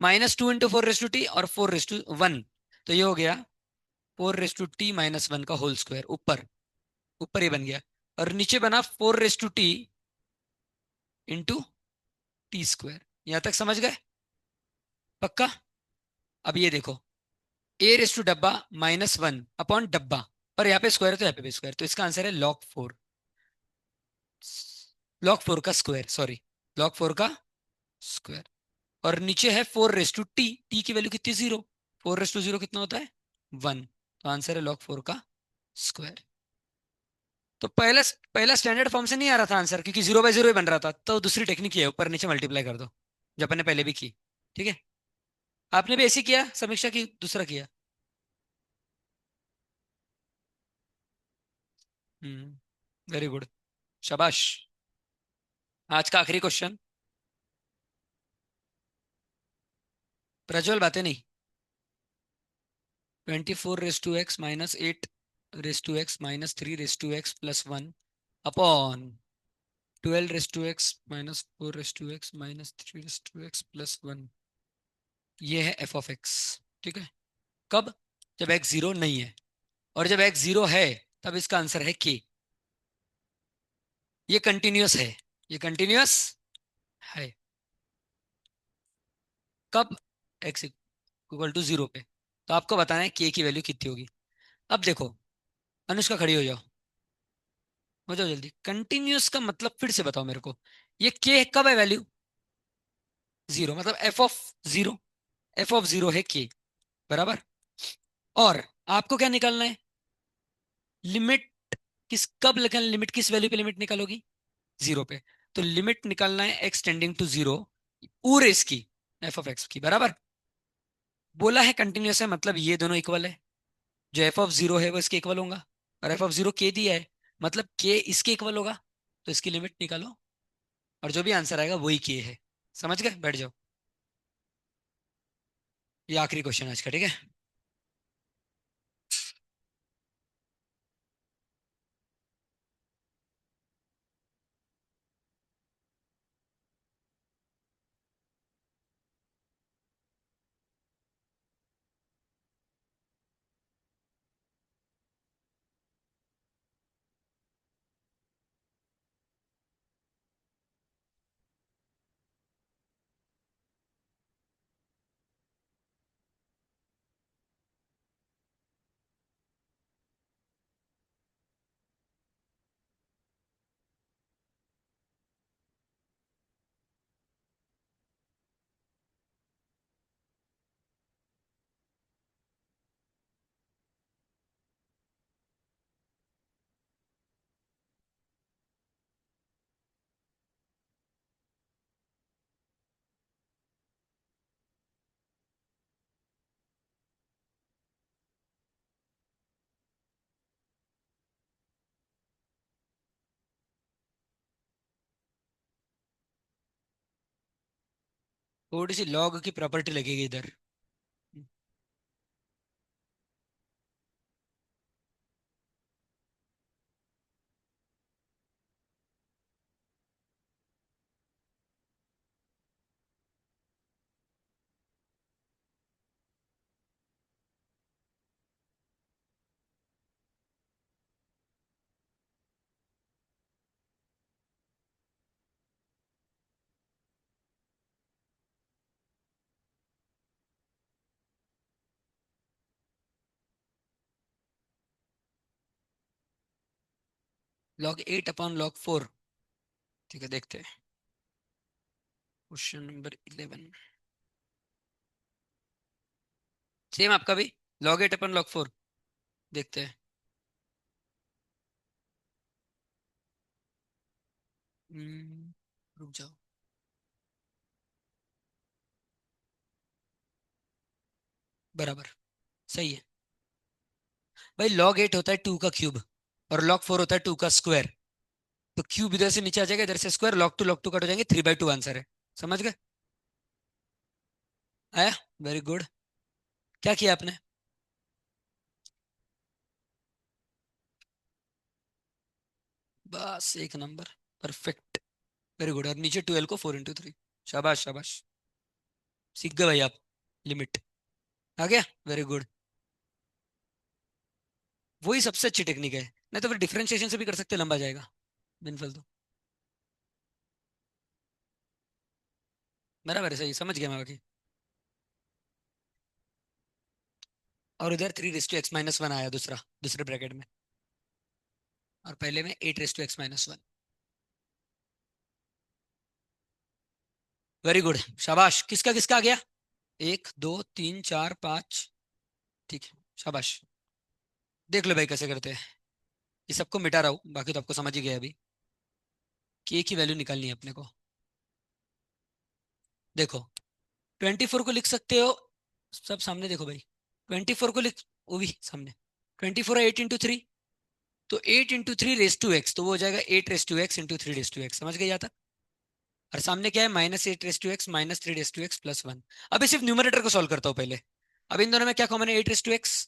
A: -2 × 4 raise to t और 4 रेस टू 1। तो ये हो गया 4 रेस टू टी-1 का होल स्क्वायर, ऊपर, ऊपर ये बन गया। और नीचे बना 4 raise to t into t square. यहां तक समझ गए? पक्का? अब ये देखो, a रेस टू डब्बा -1 अपॉन डब्बा, पर यहाँ पे स्क्वायर है तो यहाँ पे भी स्क्वायर, तो इसका आंसर है log 4। log 4 का स्क्वायर, सॉरी, log 4 का स्क्वायर। और नीचे है 4 रेस टू टी, टी की वैल्यू कितनी, 0। 4 रेस टू 0 कितना होता है, 1। तो आंसर है log 4 का स्क्वायर। तो पहला पहला स्टैंडर्ड फॉर्म से नहीं आ रहा था आंसर, क्योंकि 0/0 ही बन रहा था, तो दूसरी टेक्निक ये है, ऊपर नीचे मल्टीप्लाई कर दो, जो अपन ने पहले भी की। ठीक है। आपने भी ऐसे ही किया समीक्षा की, दूसरा किया? वेरी गुड, शाबाश। आज का आखिरी क्वेश्चन, प्रज्वल बातें नहीं। 24 raise to x -8 raise to x -3 raise to x +1 upon 12 raise to x -4 raise to x -3 raise to x +1। ये है f(x). ठीक है। कब? जब x जीरो नहीं है, और जब x जीरो है तब इसका आंसर है k। ये कंटिन्यूअस है, ये कंटिन्यूअस है। कब? x = 0 पे। तो आपको बताना है k की वैल्यू कितनी होगी। अब देखो, अनुष्का खड़ी हो जाओ, हो जाओ जल्दी। कंटिन्यूअस का मतलब फिर से बताओ मेरे को, ये k कब है वैल्यू, 0, मतलब f(0), f(0) है k, बराबर। और आपको क्या निकालना है, लिमिट, कब निकल, लिमिट किस वैल्यू पे लिमिट निकालोगी, 0 पे। तो लिमिट निकालना है x टेंडिंग टू 0, पूरे इसकी, f(x) की, बराबर। बोला है कंटिन्यूअस है, मतलब ये दोनों इक्वल है, जो f(0) है वो इसके इक्वल होगा। और f(0) k दिया है, मतलब k इसके इक्वल होगा। तो इसकी लिमिट निकालो, और जो भी आंसर आएगा वही k है। समझ गए? बैठ जाओ। ये आखिरी क्वेश्चन आज का, ठीक है। थोड़ी सी लॉग की प्रॉपर्टी लगेगी इधर। log 8 upon log 4। ठीक है, देखते हैं। Question number 11। सेम आपका भी, log 8 upon log 4। देखते हैं। रुक जाओ। बराबर, सही है। भाई log 8 होता है 2 का क्यूब, और log 4 होता है 2 का स्क्वायर। तो क्यूब इधर से नीचे आ जाएगा, इधर से स्क्वायर, log 2 कट हो जाएंगे, 3/2 आंसर है। समझ गए? आया? Very good. क्या किया आपने? बस एक नंबर। परफेक्ट। Very good. और नीचे 12 को 4 into 3। शाबाश शाबाश। सीख गए भाई आप। लिमिट आ गया। Very good. वही सबसे अच्छी टेक्निक है। नहीं तो फिर डिफरेंशिएशन से भी कर सकते, लंबा जाएगा बिन फालतू। बराबर है, सही समझ गया मैं बाकी। और उधर 3 raised to x - 1 आया दूसरा, दूसरे ब्रैकेट में। और पहले में 8 raised to x - 1। Very good. शाबाश। किसका किसका आ गया? 1 2 3 4 5। ठीक है, शाबाश। देख लो भाई कैसे करते हैं। ये सबको मिटा रहा हूँ, बाकी तो आपको समझ ही गया अभी। के की वैल्यू निकालनी है अपने को। देखो, 24 को लिख सकते हो। सब सामने देखो भाई। 24 को लिख, वो भी सामने। 24 है 8 into 3। तो 8 into 3 raised to x, तो वो हो जाएगा 8 raised to x into 3 raised to x। समझ गए यहाँ तक? और सामने क्या है? -8 raised to x - 3 raised to x +1। अभी सिर्फ न्यूमरेटर को सॉल्व करता हूँ पहले। अब इन दोनों में क्या कॉमन है? 8 raised to x।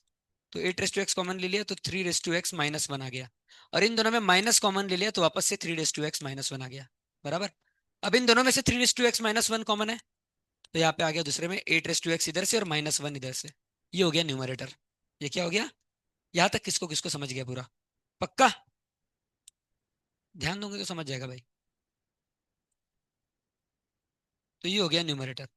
A: तो 8 raised to x कॉमन ले लिया, तो 3 raised to x - 1 आ गया। और इन दोनों में माइनस कॉमन ले लिया, तो वापस से 3 raised to x - 1 आ गया। बराबर। अब इन दोनों में से 3 raised to x - 1 कॉमन है, तो यहाँ पे आ गया दूसरे में 8 raised to x इधर से और -1 इधर से। ये हो गया न्यूमरेटर। ये क्या हो गया? यहाँ तक किसको किसको समझ गया पूरा? पक्का? ध्यान दोगे तो समझ जाएगा भाई। तो ये हो गया न्यूमरेटर।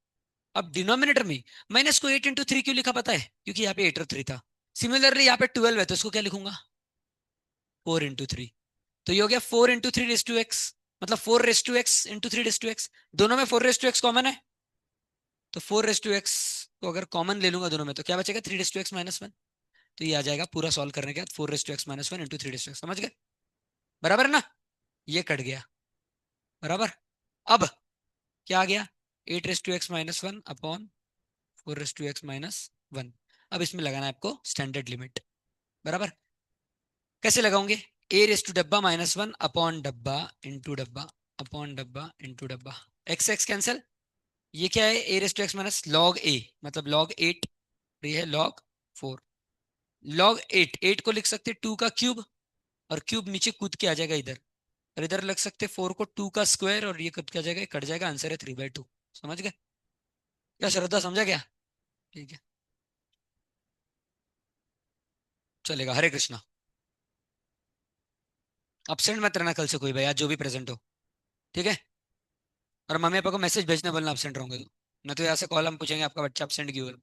A: अब डिनोमिनेटर में माइनस को 8 into 3 क्यों लिखा पता है? क्योंकि यहाँ पे 8 और 3 था। सिमिलरली यहाँ पे 12 है, तो इसको क्या लिखूंगा? 4 into 3। तो ये हो गया 4 into 3 raised to x। मतलब 4 raised to x into 3 raised to x। दोनों में 4 raised to x कॉमन है, तो 4 raised to x को अगर कॉमन ले लूंगा दोनों में, तो क्या बचेगा? 3 raised to x - 1। तो ये आ जाएगा पूरा सॉल्व करने के बाद 4 raised to x - 1 into 3 raised to x। समझ गए? बराबर है ना? ये कट गया। बराबर। अब क्या आ गया? 8 raised to x - 1 upon 4 raised to x - 1। अब इसमें लगाना है आपको स्टैंडर्ड लिमिट। बराबर। कैसे लगाओगे? a raised to डब्बा - 1 अपॉन डब्बा इंटू डब्बा अपॉन डब्बा इंटू डब्बा। X x cancel. ये क्या है? a raised to x - log a, मतलब log 8। ये है log 4। log 8, 8 को लिख सकते 2 का क्यूब, और क्यूब नीचे कूद के आ जाएगा इधर। और इधर लग सकते 4 को 2 का स्क्वायर, और ये कट क्या जाएगा? कट जाएगा, आंसर है 3/2। समझ गए? क्या श्रद्धा, समझा क्या? ठीक है, चलेगा। हरे कृष्णा। अपसेंट मत रहना कल से कोई भाई, आज जो भी प्रेजेंट हो। ठीक है? और मम्मी पापा को मैसेज भेजना बोलना अपसेंट रहोगे तो। नहीं तो यहाँ से कॉल हम पूछेंगे आपका बच्चा अपसेंट क्यों है।